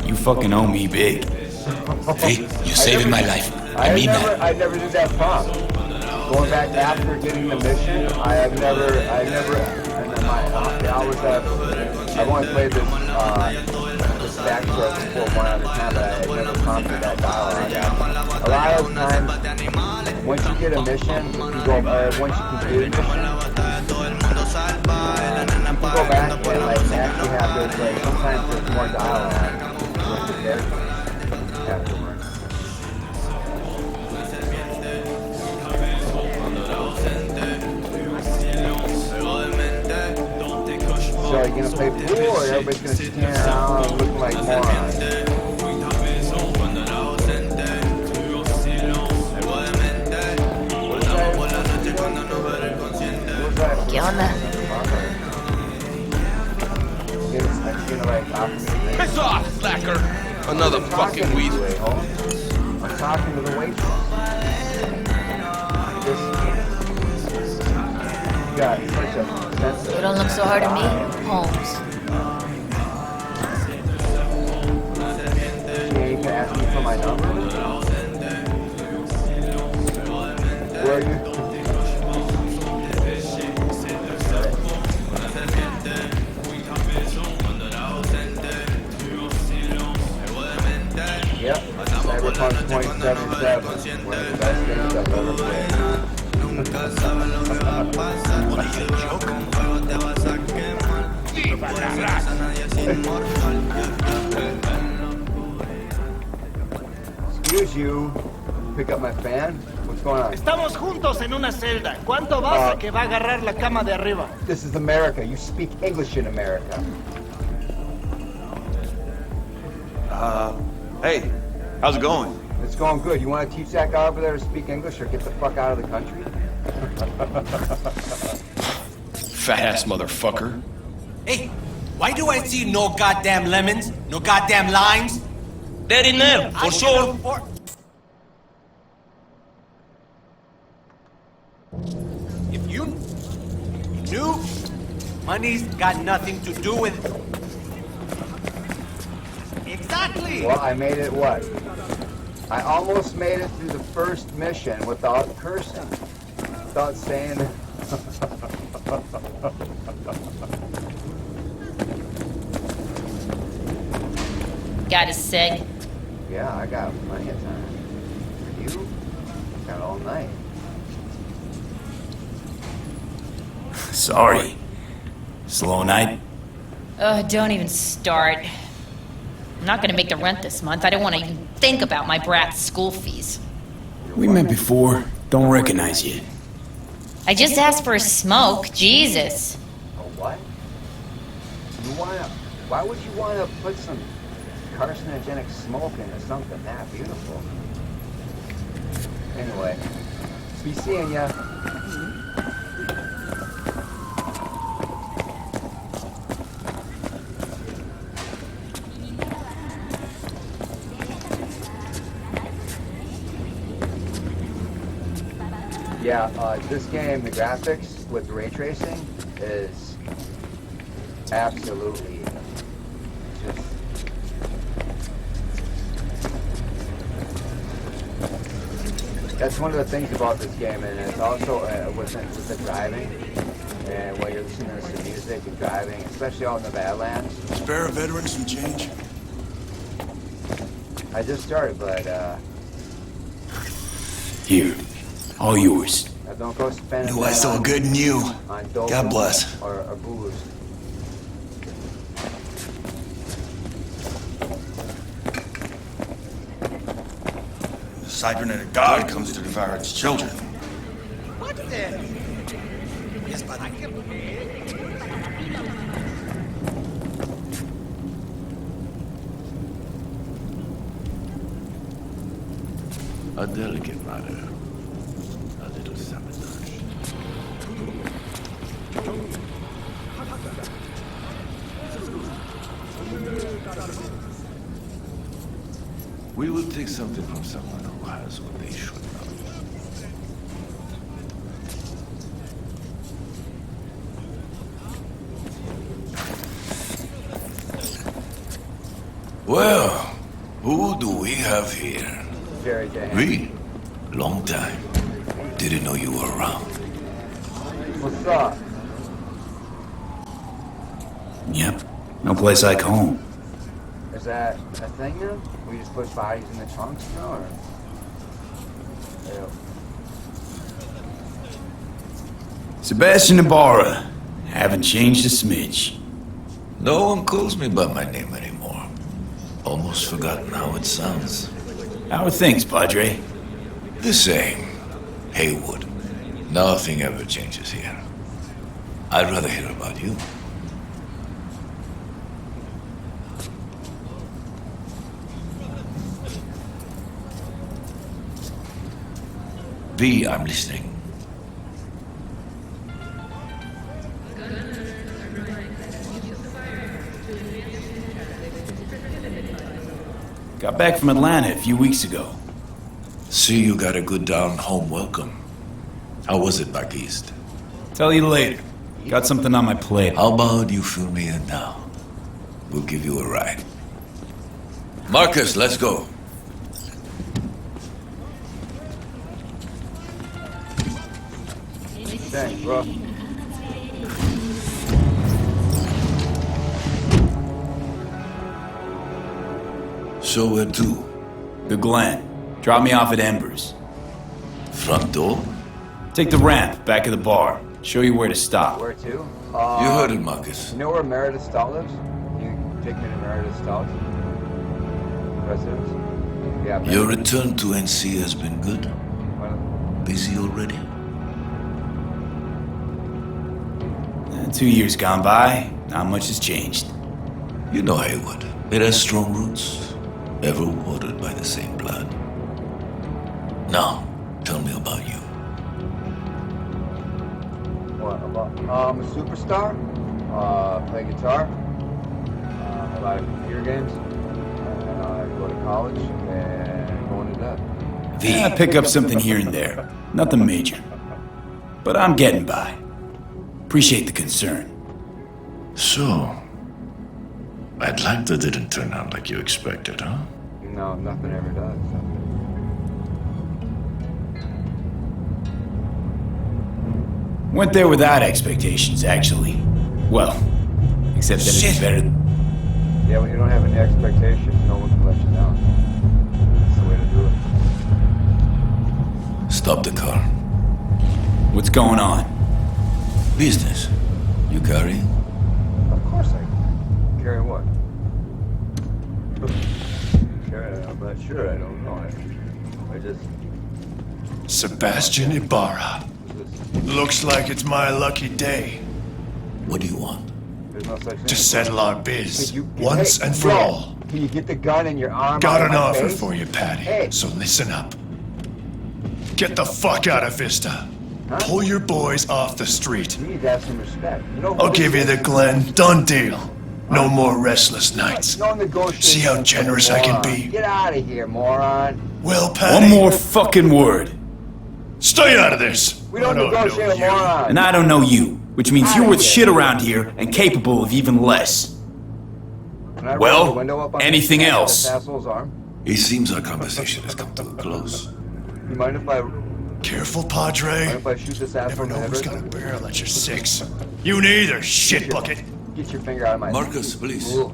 D: You fucking owe me big.
C: V, you're saving my life. I mean
A: never,
C: that.
A: I never did that pump. Going back after getting the mission, and my hours I've only played this backstory before one other time, but I had never pumped that dialogue. A lot of times, once you get a mission, once you complete a mission, you can go back and actually have this, sometimes there's more dialogue with the characters afterwards. So are you gonna play pool, or everybody's gonna stand around looking like morons?
E: ¿Qué onda?
G: Piss off, slacker! Another fucking weed.
A: I'm talking to the waitress. You got such a sense
E: You don't look so hard at me, Holmes.
A: You can ask me for my number. Where are you? Yep, Cyberpunk 2077. One of the best games I've ever played. Excuse you. Pick up my fan. What's going on?
H: Estamos juntos en una celda. ¿Cuánto vas a que va a agarrar la cama de arriba?
A: This is America. You speak English in America.
K: Hey, how's it going?
A: It's going good. You want to teach that guy over there to speak English or get the fuck out of the country?
I: Fat ass motherfucker.
L: Hey, why do I see no goddamn lemons? No goddamn limes?
K: They're in there, for sure.
L: If you knew, money's got nothing to do with it. Exactly!
A: Well, I made it what? I almost made it through the first mission without cursing. Without saying...
M: Got a seg?
A: Yeah, I got plenty of time. You? Got all night.
D: Sorry. Slow night?
M: Don't even start. I'm not gonna make the rent this month. I don't want to even think about my brat's school fees.
D: We met before. Don't recognize you.
M: I just asked for a smoke. Jesus.
A: A what? You wanna... Why would you want to put some carcinogenic smoke into something that beautiful? Anyway, be seeing ya. Yeah, this game, the graphics with ray tracing is absolutely just... That's one of the things about this game, and it's also with the driving, and when you're listening to some music and driving, especially out in the Badlands.
C: Spare a veteran some change?
A: I just started, but
D: Here. All yours.
A: don't go spending
C: Knew I saw good in you.
A: on dope
C: God bless.
A: or booze.
C: The cybernetic god comes to devour its children.
L: What the? Yes, but I can...
K: A delicate matter. A little sabotage. We will take something from someone who has what they should know.
C: Well, who do we have here?
A: Very dangerous.
C: We? Long time. Didn't know you were around.
A: What's up?
D: Yep. No place like home.
A: Is that a thing now? We just put bodies in the trunks now, or? Ew.
D: Sebastian Ibarra. Haven't changed a smidge.
C: No one calls me by my name anymore. Almost forgotten how it sounds.
D: How are things, Padre?
C: The same. Haywood. Nothing ever changes here. I'd rather hear about you. V, I'm listening.
D: Got back from Atlanta a few weeks ago.
C: See, you got a good down-home welcome. How was it back east?
D: Tell you later. Got something on my plate.
C: How about you fill me in now? We'll give you a ride. Marcus, let's go.
A: Thanks, bro.
C: So where to?
D: The Glen. Drop me off at Embers.
C: Front door?
D: Take the ramp, back of the bar. Show you where to stop.
A: Where to?
C: You heard it, Marcus.
A: You know where Meredith Stout lives? You take me to Meredith Stout? Residence? Yeah.
C: Your return to NC has been good?
A: Well,
C: Busy already?
D: 2 years gone by, not much has changed.
C: You know Haywood. It has strong roots, ever watered by the same blood. Now, tell me about you.
A: what about? I'm a superstar. Play guitar. I like computer games. And I go to college and going to debt.
D: I pick up something here and there. Nothing major. But I'm getting by. Appreciate the concern.
C: So, Atlanta didn't turn out like you expected, huh?
A: No, nothing ever does.
D: Went there without expectations, actually. Well, except that it's better.
A: Yeah, when you don't have any expectations, no one can let you down. That's the way to do it.
C: Stop the car.
D: What's going on?
C: Business. You carrying?
A: Of course I can. Carry what? Carry, I'm not sure. I don't know. I just...
N: Sebastian Ibarra. Looks like it's my lucky day.
C: What do you want?
A: There's no such thing.
N: To settle our biz,
A: Hey,
N: once and for all.
A: Can you get the gun in your arm?
N: Got
A: out of
N: an
A: my
N: offer
A: face?
N: for you, Patty.
A: Hey.
N: So listen up. Get the fuck out of Vista.
A: Huh?
N: Pull your boys off the street.
A: You need to have some respect. You know
N: I'll give you the Glen. Done deal. No more restless nights.
A: No negotiation.
N: See how generous I can
A: moron.
N: be?
A: Get out of here, moron.
N: Well, Patty.
D: One more fucking word.
N: Stay out of this.
A: We don't
N: I know
A: negotiate a
N: you.
A: moron.
D: And I don't know you, which means you're
A: Outta
D: worth
A: here.
D: shit around here and capable of even less.
A: Can I roll
D: Well,
A: the window up on
D: anything
A: this
D: else?
A: asshole's arm?
C: It seems our conversation has come to a close.
A: You mind if I
N: Careful, Padre.
A: mind if I shoot this asshole
N: Never
A: in the
N: know
A: head?
N: who's
A: right
N: got a
A: now?
N: barrel at your six. You neither, shit bucket.
A: Get your finger out of my...
C: Marcus, please.
A: Ooh.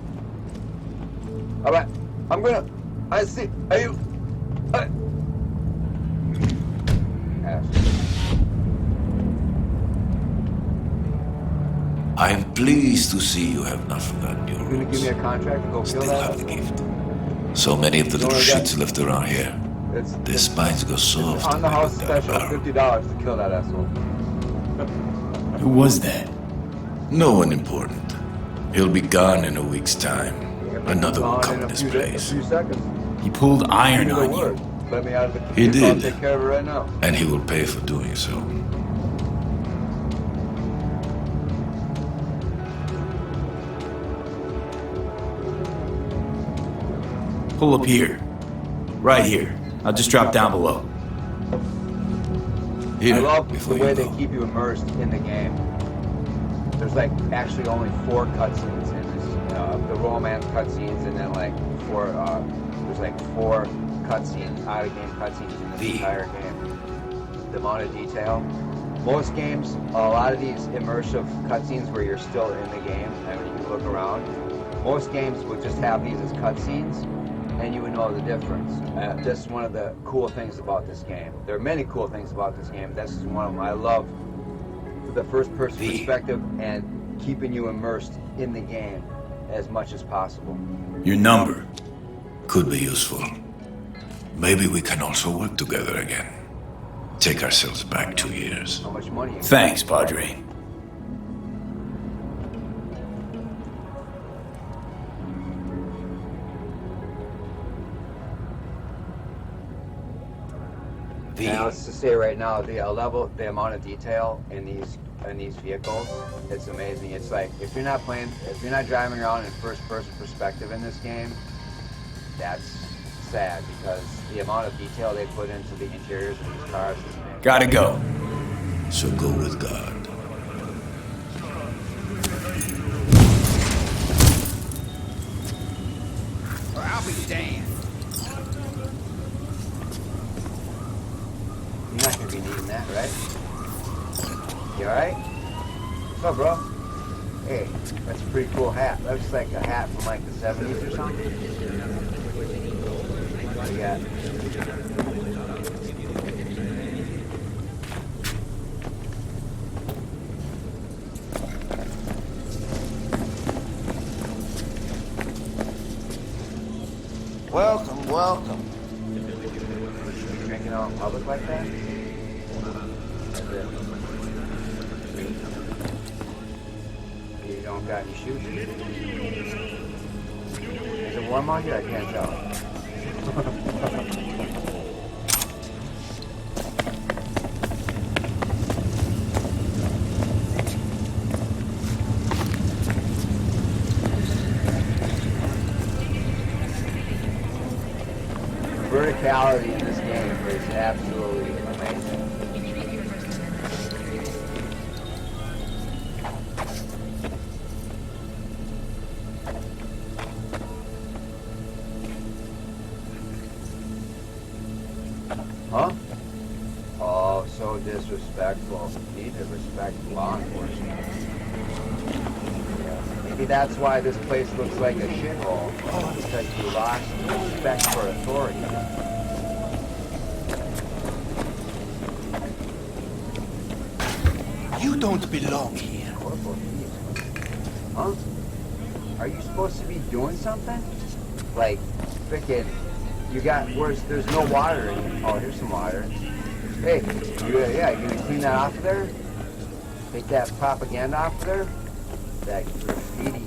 A: All right, I'm gonna... I see... Are you...
C: I'm pleased to see you have not forgotten your
A: You gonna give
C: roots.
A: me a contract to go kill
C: Still
A: that
C: have the
A: asshole?
C: gift. So many of the little
A: No, I got-
C: shits left around here.
A: It's
C: Their spines go soft.
A: on the
C: when they
A: house
C: look down a
A: special,
C: barrel.
A: $50 to kill that asshole.
D: Who was that?
C: No one important. He'll be gone in a week's time. Another will
A: Gone
C: come
A: in
C: in
A: a
C: his
A: few
C: place.
A: seconds.
D: He pulled iron
A: Give me
D: on
A: the
D: you.
A: word. Let me out of the
C: He
A: case, I'll
C: did.
A: take care of it right now.
C: And he will pay for doing so.
D: Pull up here. Right here. I'll just drop down below.
C: Here,
A: I love the
C: before
A: way
C: you
A: they
C: go.
A: keep you immersed in the game. There's like actually only 4 cutscenes in this the romance cutscenes, and then like there's like 4 cutscenes, out-of-game cutscenes in the entire game. The amount of detail. Most games, a lot of these immersive cutscenes where you're still in the game and you can look around, most games would just have these as cutscenes, and you would know the difference. This is one of the cool things about this game. There are many cool things about this game. This is one of them. I love the first-person perspective and keeping you immersed in the game as much as possible.
N: Your number could be useful. Maybe we can also work together again. Take ourselves back 2 years.
A: How much money?
D: Thanks, Padre.
A: Now, let's just say right now, the amount of detail in these vehicles, it's amazing. It's like if you're not driving around in first-person perspective in this game, that's sad because the amount of detail they put into the interiors of these cars is amazing.
D: Gotta go.
N: So go with God.
L: Or I'll be damned.
A: You're not gonna be needing that, right? You alright? What's up, bro? Hey, that's a pretty cool hat. That looks like a hat from like the 70s or something. What do you got?
L: Welcome, welcome.
A: You drinking out in public like that? You don't got any shoes? Is it warm out here? I can't tell. Verticality in this game is absolutely amazing. Huh? Oh, so disrespectful. You need to respect law enforcement. Yeah. Maybe that's why this place looks like a shithole. Because you lost respect for authority.
L: You don't belong here.
A: Huh? Are you supposed to be doing something? Like, frickin', there's no water in here. Oh, here's some water. Hey, you gonna clean that off of there? Take that propaganda off of there? That graffiti.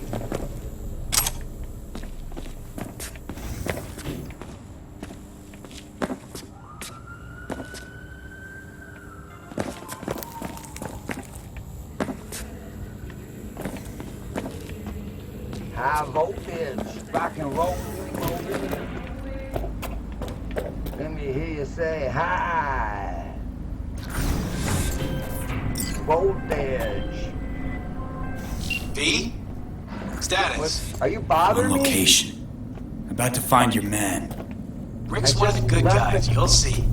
A: High voltage, rock and roll. Let me hear you say hi. Voltage.
I: V? Status.
A: Are you bothering
D: On
A: me?
D: location. About to find your man.
I: Rick's one of the good guys, you'll see.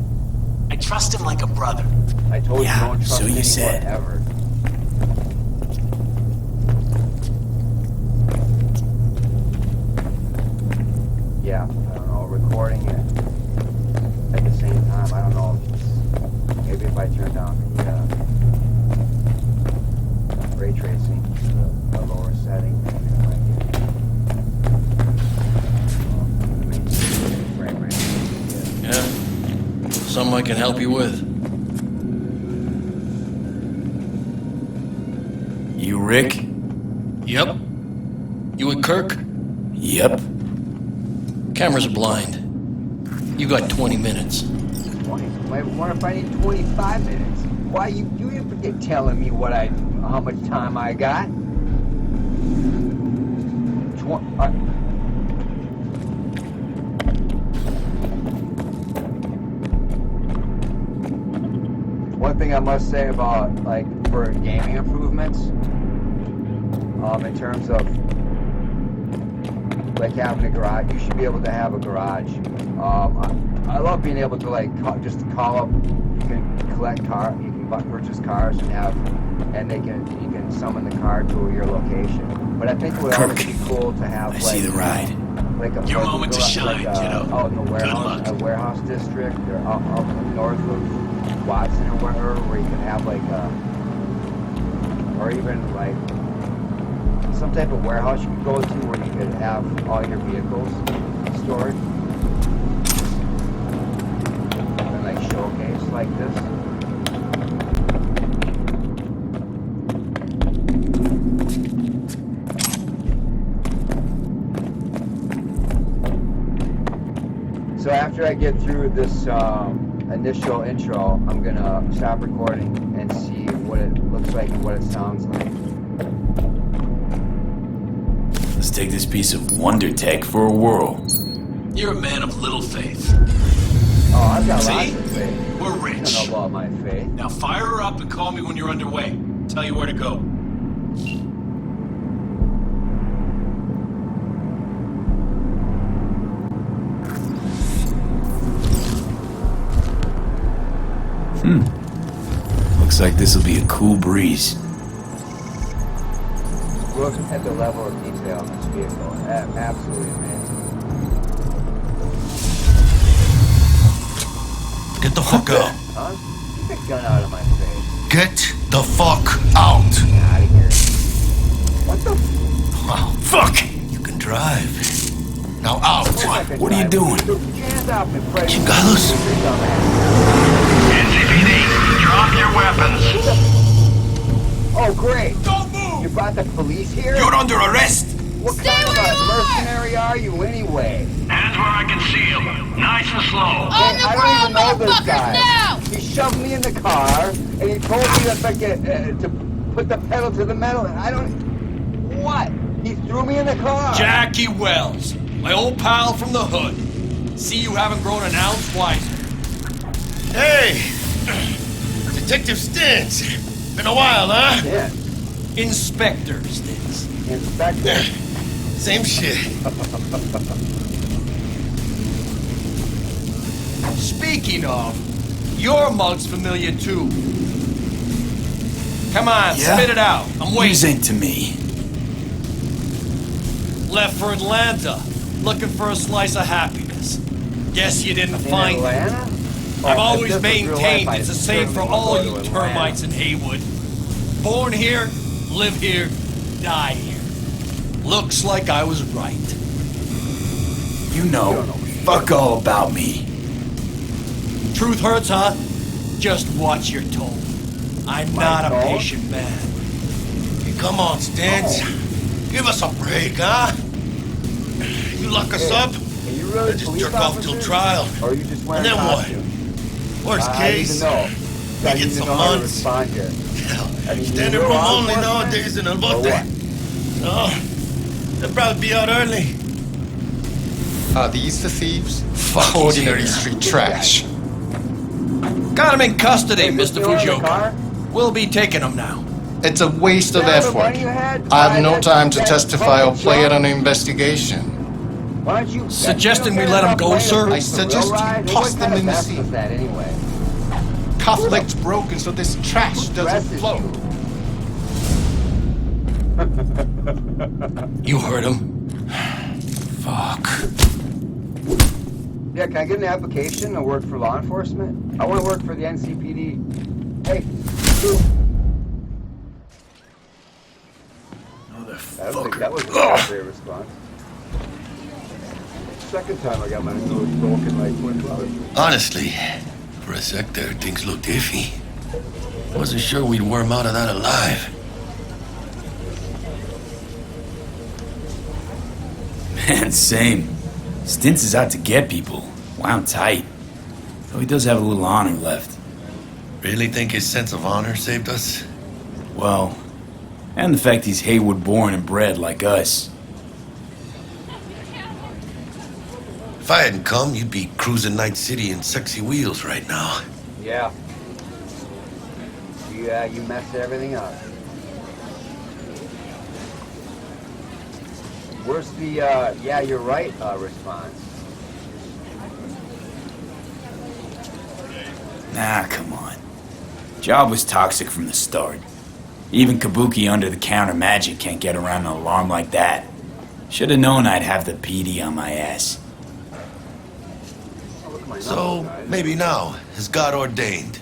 I: I trust him like a brother.
A: I told
D: Yeah,
A: you don't trust
D: so you
A: anyone
D: said.
A: ever. Yeah, I don't know, recording it at the same time, I don't know. Maybe if I turn down the ray tracing to a lower setting, maybe I might get frame rate.
I: Yeah. Something I can help you with.
D: You Rick?
I: Yep. You with Kirk?
D: Yep.
I: Cameras are blind. You got 20 minutes.
A: 20. What if I need 25 minutes? Why you forget telling me how much time I got? One thing I must say about for gaming improvements, in terms of like having a garage. You should be able to have a garage. I love being able to like just call up. You can collect you can purchase cars and you can summon the car to your location. But I think it would always be cool to have
D: I see the ride.
A: Like
I: Your moment to shine, kiddo.
A: Out in the warehouse, a warehouse district, or up north of Watson or wherever, where you can have like or even like some type of warehouse you could go to where you could have all your vehicles stored and like showcase like this. So after I get through this initial intro, I'm gonna stop recording and see what it looks like and what it sounds like.
D: Let's take this piece of wonder tech for a whirl.
I: You're a man of little faith.
A: Oh, I've got
I: See?
A: lots of faith.
I: We're
A: I
I: rich.
A: don't know about my faith.
I: Now fire her up and call me when you're underway. Tell you where to go.
D: Looks like this'll be a cool breeze.
A: Look at the level of detail in this vehicle. Absolutely amazing.
N: Get the fuck out.
A: Huh? Get the gun out of my face.
N: Get the fuck out.
A: Get out of here. What the?
N: Wow.
D: Fuck!
N: You can drive. Now out.
D: What are you doing?
A: Get your hands off me, Freddy.
N: Chingados.
O: NCPD, drop your weapons.
A: Oh, great.
O: Don't move!
A: You brought the police here?
N: You're under arrest.
A: What kind of a mercenary are you anyway?
O: Hands where I can see them. Nice and slow.
A: Man, I don't even know this guy. He shoved me in the car, and he told me to put the pedal to the metal, and I don't... What? He threw me in the car.
L: Jackie Wells, my old pal from the hood. See you haven't grown an ounce wiser.
G: Hey! Detective Stintz. Been a while, huh?
A: Yeah.
L: Inspector Stintz.
A: Inspector.
G: Same shit.
L: Speaking of, your mug's familiar too. Come on,
D: Yeah?
L: spit it out. I'm waiting.
D: Yours ain't to me.
L: Left for Atlanta, looking for a slice of happiness. Guess you didn't
A: In
L: find it.
A: Atlanta?
L: I've
A: Oh,
L: always
A: if this was real
L: maintained
A: life,
L: it's the
A: I'd
L: same for
A: certainly
L: all
A: go
L: you
A: to Atlanta.
L: termites in Haywood. Born here, live here, die here. Looks like I was right.
D: You know, fuck all about me.
L: Truth hurts, huh? Just watch your tone. I'm not a
A: tone?
L: patient man.
G: Hey, come on, Stintz. Give us a break, huh? You lock us up,
A: Are you really
G: just
A: police
G: jerk off
A: officer?
G: till trial.
A: Or are you just wearing
G: And then what?
A: costume?
G: Worst case,
A: I need to know.
G: we
A: I
G: get
A: need to
G: some
A: know how to
G: months.
A: respond here. I mean,
G: Standing
A: you're
G: room
A: law
G: only
A: enforcement?
G: nowadays in El
A: Or
G: Bote.
A: what?
G: Oh, they'll probably be out early.
P: Are these the thieves?
N: Fuck
P: Ordinary street trash.
L: Got him in custody,
A: Hey,
L: Mr.
A: you know the
L: Fujioka.
A: car?
L: We'll be taking him now.
P: It's a waste of
A: Yeah, the
P: effort.
A: money you had to
P: I
A: buy
P: have no
A: that-
P: time to
A: that
P: testify or
A: fucking
P: play at
A: truck?
P: an investigation.
A: Why don't you...
L: Suggesting
A: you
L: we
A: don't
L: let
A: care
L: him go,
A: about
L: sir?
A: playing a
P: I suggest
A: real
P: you
A: ride?
P: toss
A: What
P: them
A: kind of
P: in the
A: mess
P: sea.
A: was that anyway?
P: Cuff leg's broken so this trash doesn't
A: Dresses
P: float.
L: You heard him.
D: Fuck.
A: Yeah, can I get an application to work for law enforcement? I want to work for the NCPD. Hey, you. That was an appropriate response. Second time I got my nose broken like twin brothers.
G: Honestly, for a sec there, things looked iffy. Wasn't sure we'd worm out of that alive.
D: Man, same. Stintz is out to get people. Wound tight. Though he does have a little honor left.
G: Really think his sense of honor saved us?
D: Well, and the fact he's Haywood born and bred like us.
G: If I hadn't come, you'd be cruising Night City in sexy wheels right now.
A: Yeah. You messed everything up. Where's the, yeah, you're right, response?
D: Nah, come on. Job was toxic from the start. Even Kabuki under-the-counter magic can't get around an alarm like that. Should've known I'd have the PD on my ass.
N: So, maybe now, as God ordained.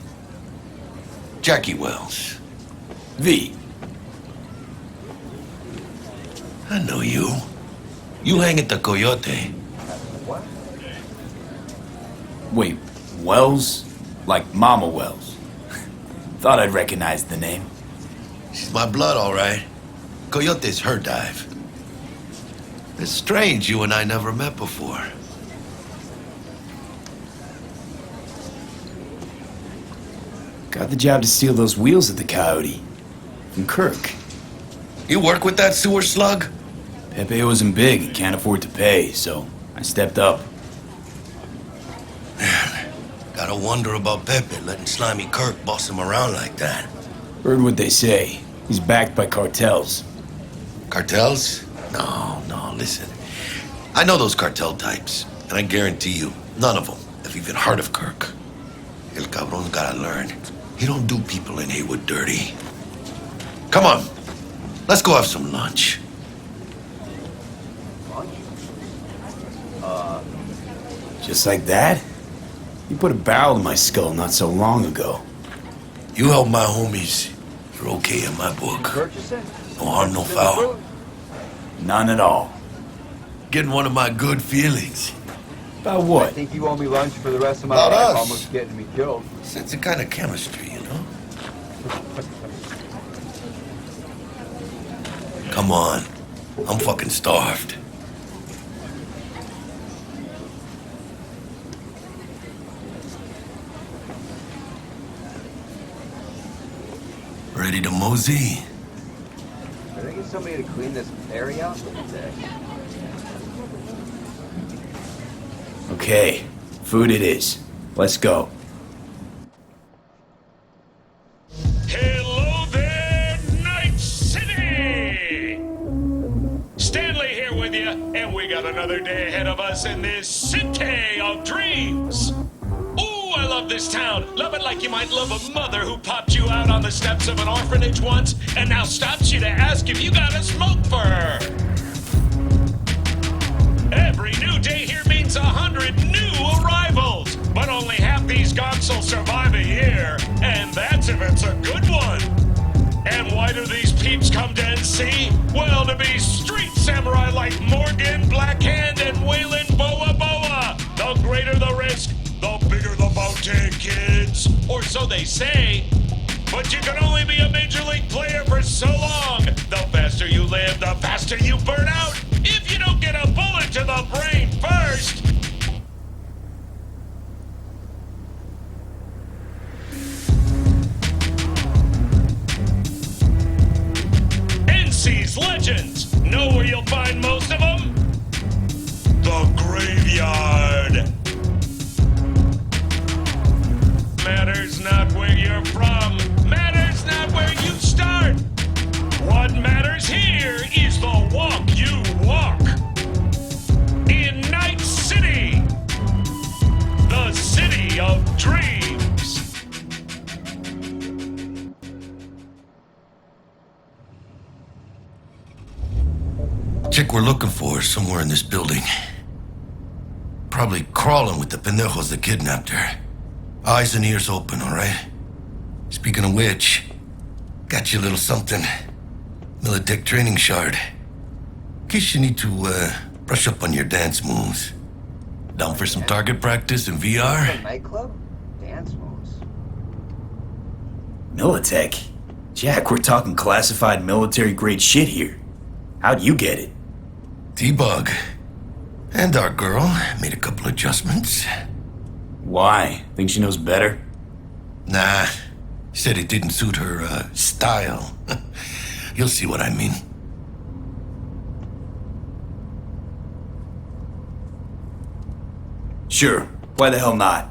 N: Jackie Wells.
D: V.
N: I know you. You hang at the Coyote.
A: What?
D: Wait, Wells? Like Mama Wells? Thought I'd recognize the name.
N: She's my blood, all right. Coyote's her dive. It's strange you and I never met before.
D: Got the job to steal those wheels at the Coyote. From Kirk.
N: You work with that sewer slug?
D: Pepe wasn't big and can't afford to pay, so I stepped up.
N: Gotta wonder about Pepe letting Slimy Kirk boss him around like that.
D: Heard what they say. He's backed by cartels.
N: Cartels? No, listen. I know those cartel types, and I guarantee you, none of them have even heard of Kirk. El cabron's gotta learn. He don't do people in Haywood dirty. Come on, let's go have some lunch.
D: Just like that? You put a barrel in my skull not so long ago.
N: You help my homies, you're okay in my book. No harm, no foul.
D: None at all.
N: Getting one of my good feelings.
D: About what?
A: I think you owe me lunch for the rest of my
N: About
A: life,
N: us.
A: almost getting me killed.
N: It's a kind of chemistry, you know? Come on. I'm fucking starved. Ready to mosey?
A: Can I get somebody to clean this area out?
D: Okay, food it is. Let's go.
B: Hello there, Night City! Stanley here with you, and we got another day ahead of us in this city of dreams. Ooh, I love this town. Love it like you might love a mother who popped you out on the steps of an orphanage once and now stops you to ask if you got a smoke for her. Every new day here means 100 new arrivals, but only half these gonks will survive a year, and that's if it's a good one. And why do these peeps come to NC? Well, to be street samurai like Morgan, Blackhand, and Waylon Boa Boa. The greater the risk, the bigger the bounty, kids. Or so they say. But you can only be a major league player for so long. The faster you live, the faster you burn out. If you don't get a bullet to the brain first. NC's legends. Know where you'll find most of them? The graveyard. Matters not where you're from. Matters not where you start. What matters here is the walk you walk. In Night City, the city of dreams.
N: Chick we're looking for is somewhere in this building. Probably crawling with the pendejos that kidnapped her. Eyes and ears open, all right? Speaking of which, got you a little something. Militech training shard. In case you need to, brush up on your dance moves. Down for some target practice in VR?
A: Nightclub? Dance moves.
D: Militech? Jack, we're talking classified military-grade shit here. How'd you get it?
N: T-Bug. And our girl made a couple adjustments.
D: Why? Think she knows better?
N: Nah. Said it didn't suit her, style. You'll see what I mean.
D: Sure. Why the hell not?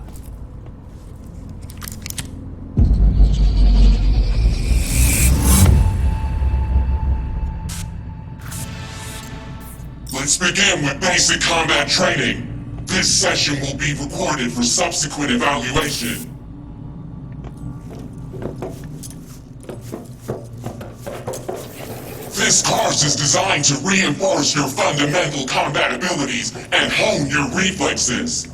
Q: Let's begin with basic combat training. This session will be recorded for subsequent evaluation. This course is designed to reinforce your fundamental combat abilities and hone your reflexes.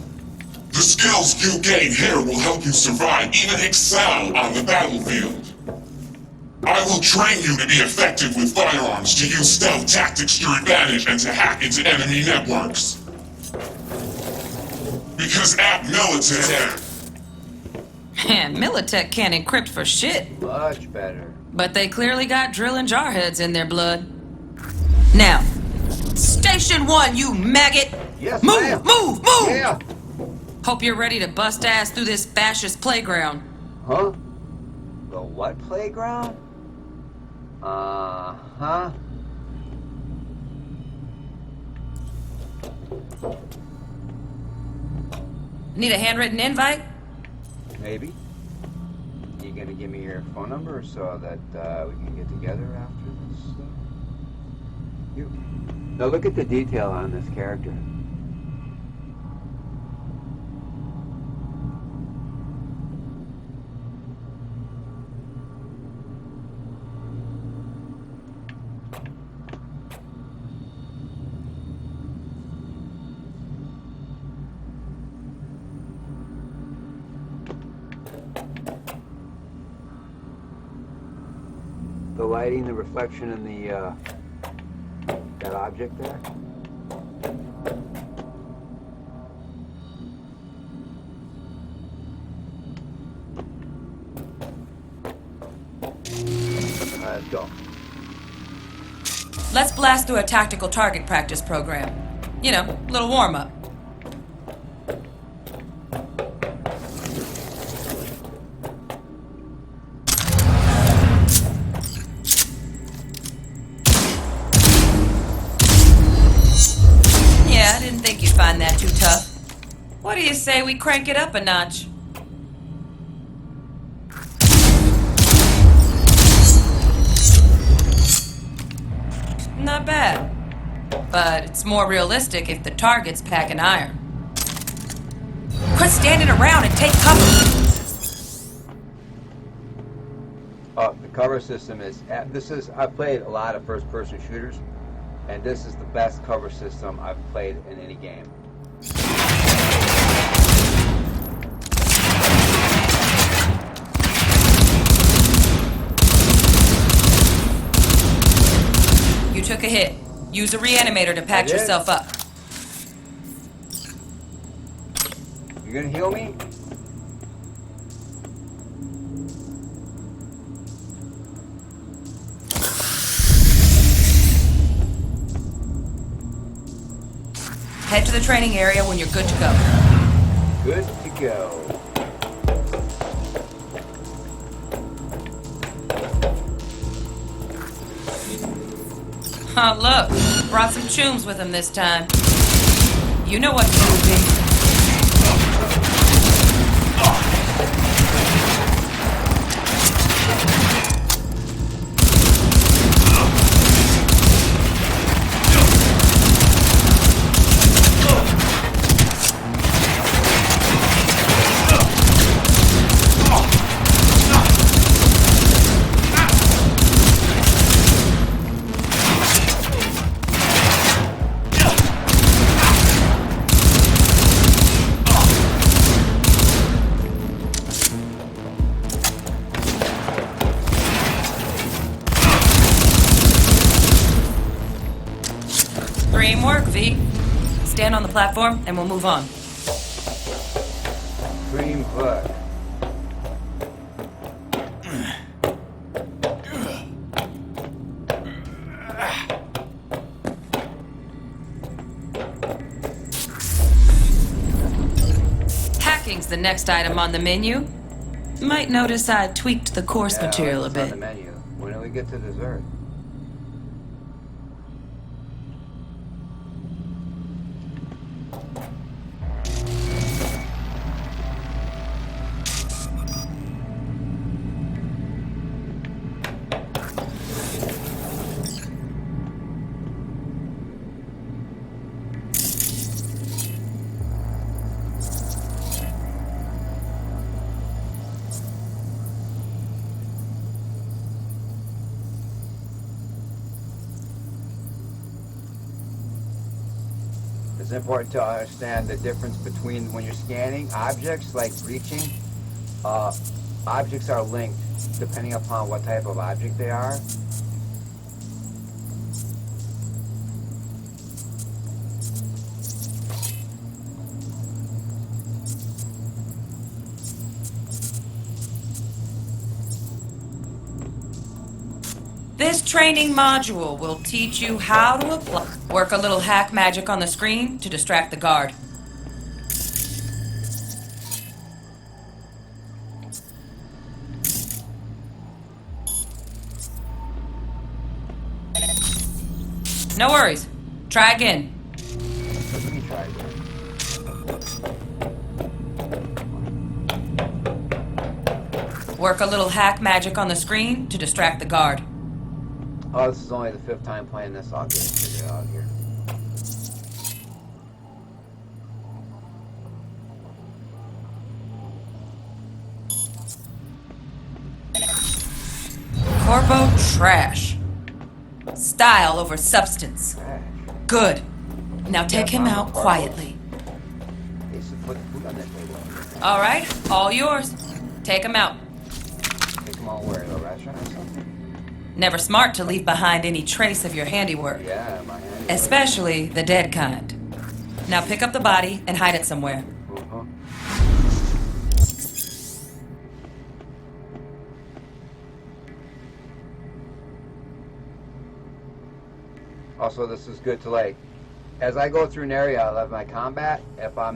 Q: The skills you gain here will help you survive, even excel on the battlefield. I will train you to be effective with firearms, to use stealth tactics to your advantage, and to hack into enemy networks. Because at Militech...
R: Man, Militech can't encrypt for shit.
A: Much better.
R: But they clearly got drill and jar heads in their blood. Now, Station 1, you maggot!
A: Yes,
R: move,
A: ma'am.
R: move, move!
A: Yeah.
R: Hope you're ready to bust ass through this fascist playground.
A: Huh? The what playground? Uh-huh.
R: Need a handwritten invite?
A: Maybe. You gonna give me your phone number so that we can get together after this? Now look at the detail on this character. The lighting, the reflection in the that object there. Let's go.
R: Let's blast through a tactical target practice program. You know, a little warm-up. Yeah, I didn't think you'd find that too tough. What do you say we crank it up a notch? Not bad. But it's more realistic if the target's packing iron. Quit standing around and take cover!
A: The cover system is... I've played a lot of first-person shooters, and this is the best cover system I've played in any game.
R: You took a hit. Use a reanimator to patch yourself up.
A: You gonna heal me?
R: Head to the training area when you're good to go.
A: Good to go.
R: Oh, look. Brought some chooms with him this time. You know what to do, B. Dream work, V. Stand on the platform and we'll move on.
A: Dream work.
R: Hacking's the next item on the menu. Might notice I tweaked the course material a
A: it's on
R: bit.
A: the menu. When do we get to dessert? It's important to understand the difference between when you're scanning objects like breaching. Objects are linked depending upon what type of object they are.
R: This training module will teach you how to apply. Work a little hack magic on the screen to distract the guard. No worries. Try again.
A: Let me try again.
R: Work a little hack magic on the screen to distract the guard.
A: Oh, this is only the 5th time playing this. I'll get it figured out here.
R: Corpo trash. Style over substance. Good. Now take him out quietly. All right, all yours. Take him out.
A: Take them all where? The restaurant or something?
R: Never smart to leave behind any trace of your handiwork.
A: Yeah, my handiwork.
R: Especially the dead kind. Now pick up the body and hide it somewhere.
A: Also, this is good to like, as I go through an area of my combat, if I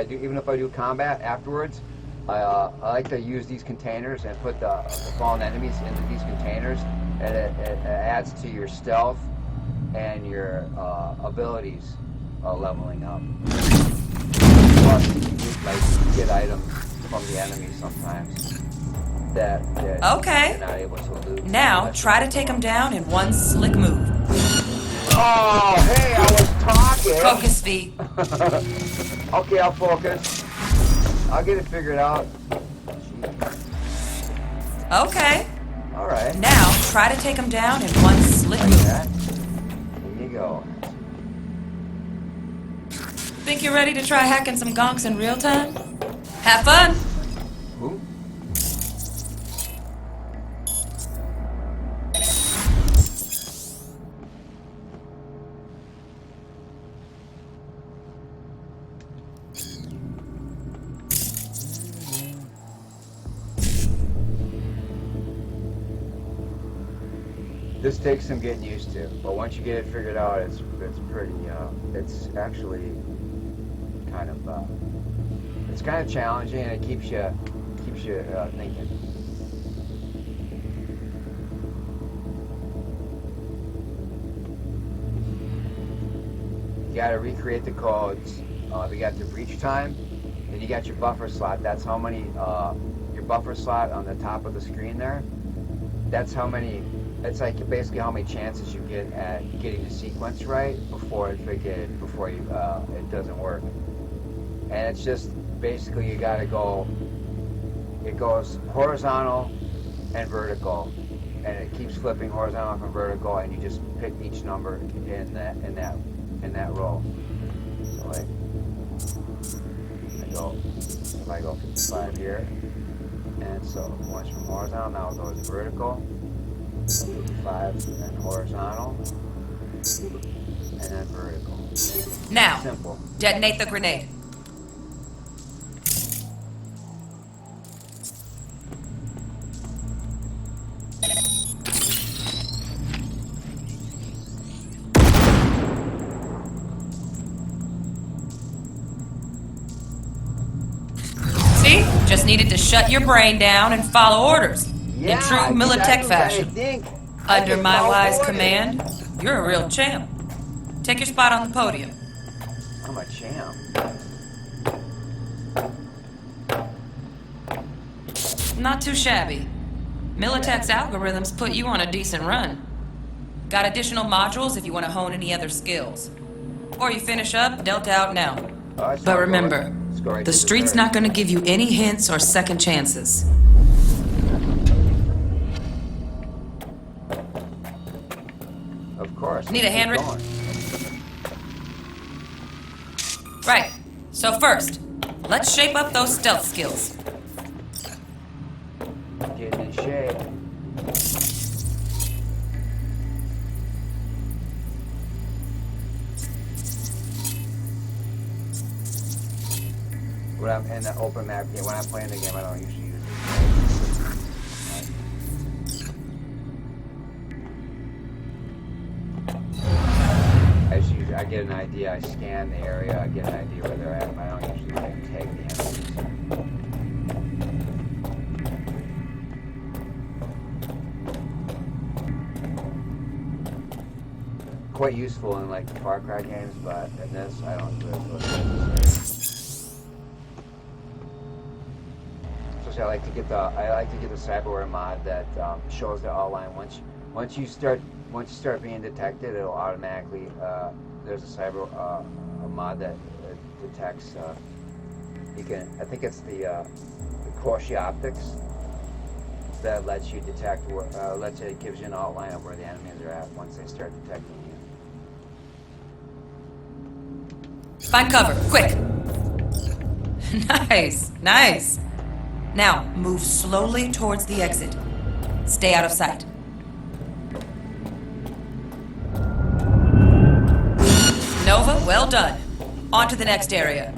A: do combat afterwards, I like to use these containers and put the fallen enemies into these containers, and it adds to your stealth and your abilities leveling up. Plus, you get items from the enemies sometimes that
R: Okay.
A: you're not able to loot.
R: Now try to take him down in one slick move.
A: Oh, hey, I was talking.
R: Focus, V.
A: Okay, I'll focus. I'll get it figured out.
R: Okay.
A: All right.
R: Now try to take him down in one slick move.
A: Here you go.
R: Think you're ready to try hacking some gonks in real time? Have fun.
A: Who? This takes some getting used to, but once you get it figured out, it's pretty. It's actually kind of challenging, and it keeps you thinking. You got to recreate the codes. You got the breach time, then you got your buffer slot. That's how many your buffer slot on the top of the screen there. That's how many. It's like basically how many chances you get at getting the sequence right before it doesn't work. And it's just basically you gotta go. It goes horizontal and vertical, and it keeps flipping horizontal and vertical, and you just pick each number in that row. So like I go 55 here, and so once from horizontal now it goes vertical. 55 and then horizontal and then vertical.
R: Now,
A: simple.
R: Detonate the grenade. See? Just needed to shut your brain down and follow orders.
A: Yeah,
R: in true Militech fashion. Under my wise command, you're a real champ. Take your spot on the podium.
A: I'm a champ.
R: Not too shabby. Militech's algorithms put you on a decent run. Got additional modules if you want to hone any other skills. Or you finish up, Delta out now. But remember, the street's not going to give you any hints or second chances.
A: Of course.
R: Need a handwritten? Right. So first, let's shape up those stealth skills.
A: Getting in shape. When I'm in the open map game, when I'm playing the game, I don't usually use it. I get an idea, I scan the area, I get an idea where they're at, but I don't usually tag the enemies. Quite useful in like the Far Cry games, but in this, I don't really feel it. Especially I like to get the cyberware mod that shows the outline. Once you start being detected, it'll automatically there's a cyber a mod that detects. You can, I think it's the Cauchy optics that lets you detect it gives you an outline of where the enemies are at once they start detecting you.
R: Find cover, quick. Nice. Now, move slowly towards the exit. Stay out of sight. Nova, well done. On to the next area.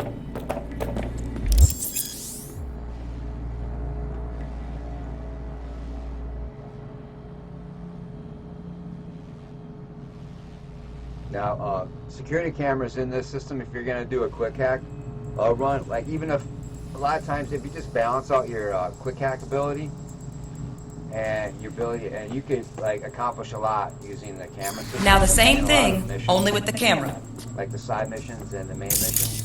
A: Now, security cameras in this system, if you're going to do a quick hack, run, like even if, a lot of times if you just balance out your quick hack ability and your ability, and you could like accomplish a lot using the camera system.
R: Now the same thing, only with the camera.
A: Like the side missions and the main missions.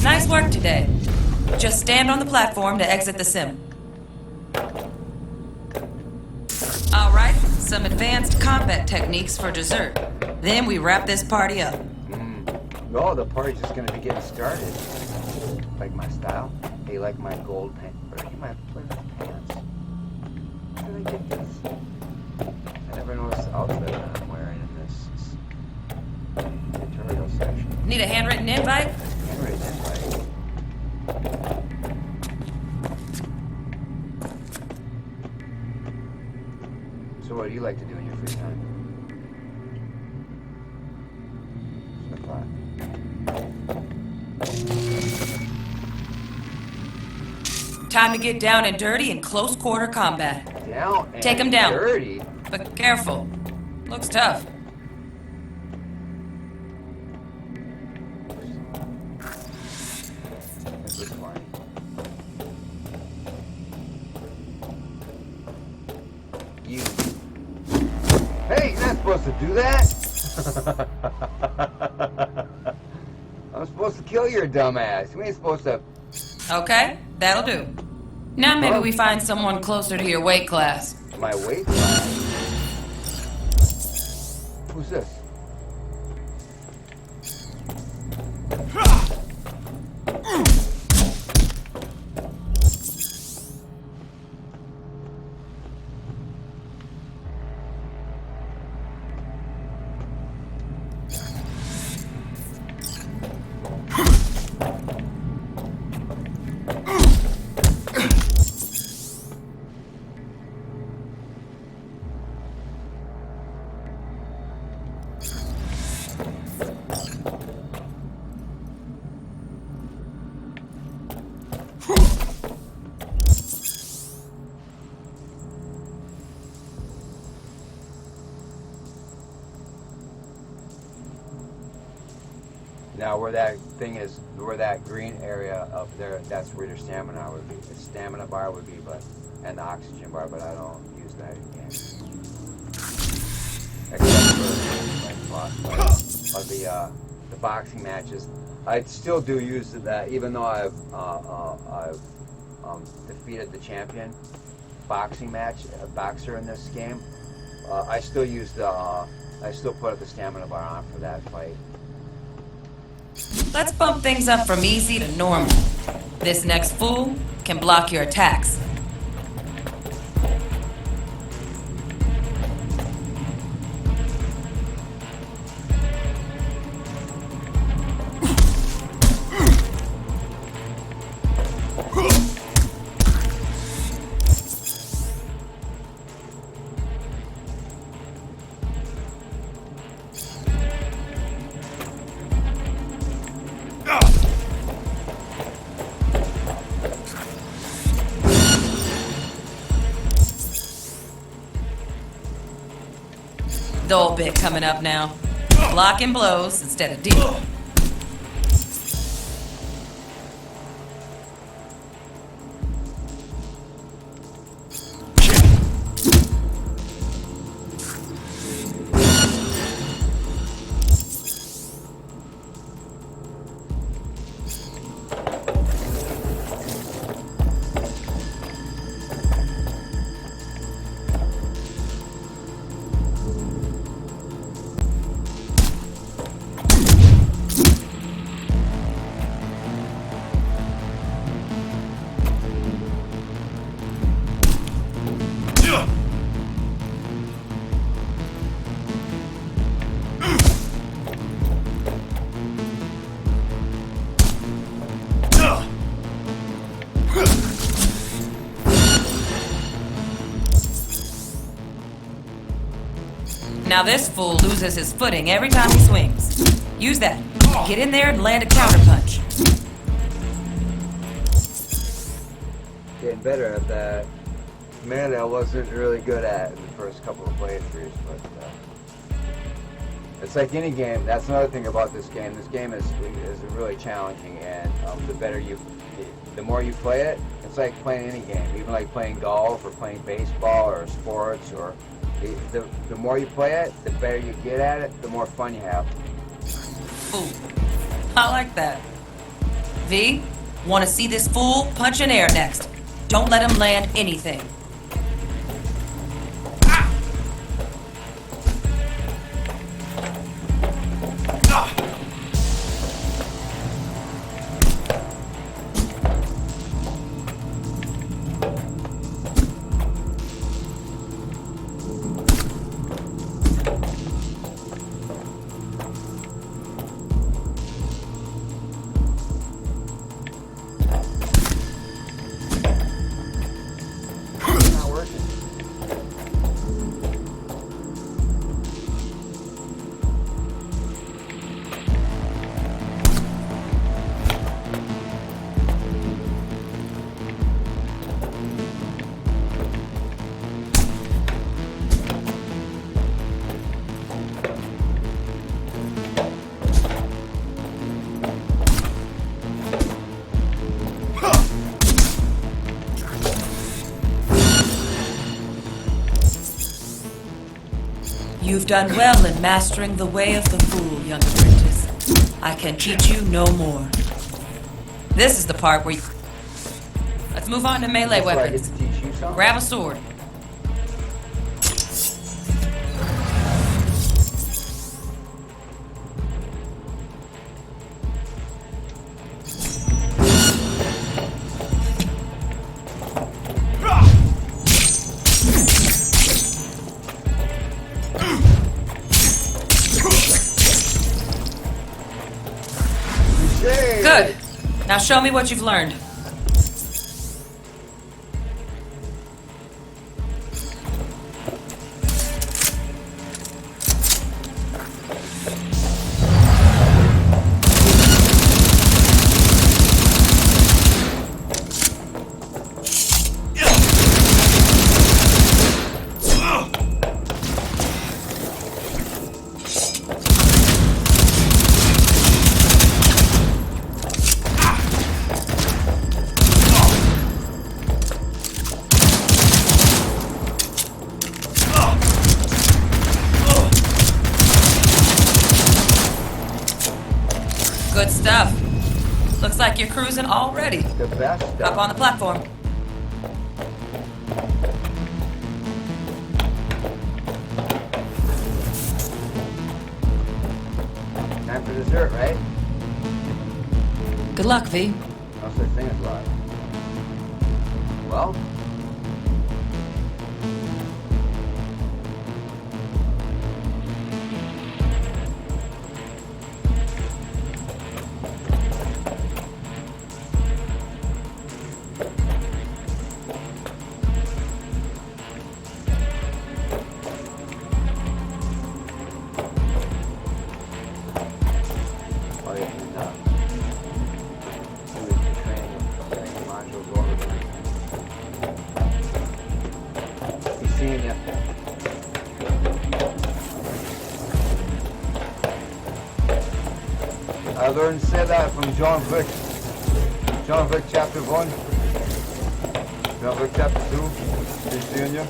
R: Nice work today. Just stand on the platform to exit the sim. All right, some advanced combat techniques for dessert. Then we wrap this party up.
A: Oh, the party's just gonna be getting started. Like my style? Hey, like my gold pants? Where did my pants? Where did I get this? I never noticed the outfit that I'm wearing in this tutorial section.
R: Need a handwritten invite?
A: Handwritten invite. So what do you like to do in your free time?
R: Time to get down and dirty in close quarter combat. Take him down.
A: Dirty?
R: But careful. Looks tough.
A: This is funny. You. Hey, you're not supposed to do that. I'm supposed to kill your dumbass. You ain't supposed to.
R: Okay, that'll do. Now maybe we find someone closer to your weight class.
A: My weight class? Who's this? Now where that thing is, where that green area up there, that's where your stamina would be. The stamina bar would be, and the oxygen bar, but I don't use that again. Except for like the boxing matches. I still do use that, even though I've defeated the champion boxing match, a boxer in this game. I still use I still put up the stamina bar on for that fight.
R: Let's bump things up from easy to normal. This next fool can block your attacks. Dull bit coming up now. Blocking blows instead of dealing. Now this fool loses his footing every time he swings. Use that. Get in there and land a counterpunch.
A: Getting better at that. Man, I wasn't really good at in the first couple of playthroughs, but it's like any game. That's another thing about this game. This game is really challenging, and the more you play it, it's like playing any game. Even like playing golf or playing baseball or sports, or the more you play it, the better you get at it, the more fun you have.
R: Ooh, I like that. V, want to see this fool punch in air next. Don't let him land anything. You've done well in mastering the way of the fool, young apprentice. I can teach you no more. This is the part where you... Let's move on to melee weapons. Grab a sword. Good. Now show me what you've learned. Looks like you're cruising already.
A: The best
R: Up
A: stuff.
R: on the platform.
A: Time for dessert, right?
R: Good luck, V.
A: No such thing as luck. Well, oh, yeah, training modules over there. He's seeing you. I learned to say that from John Wick. John Wick chapter 1. John Wick chapter 2. He's seeing you.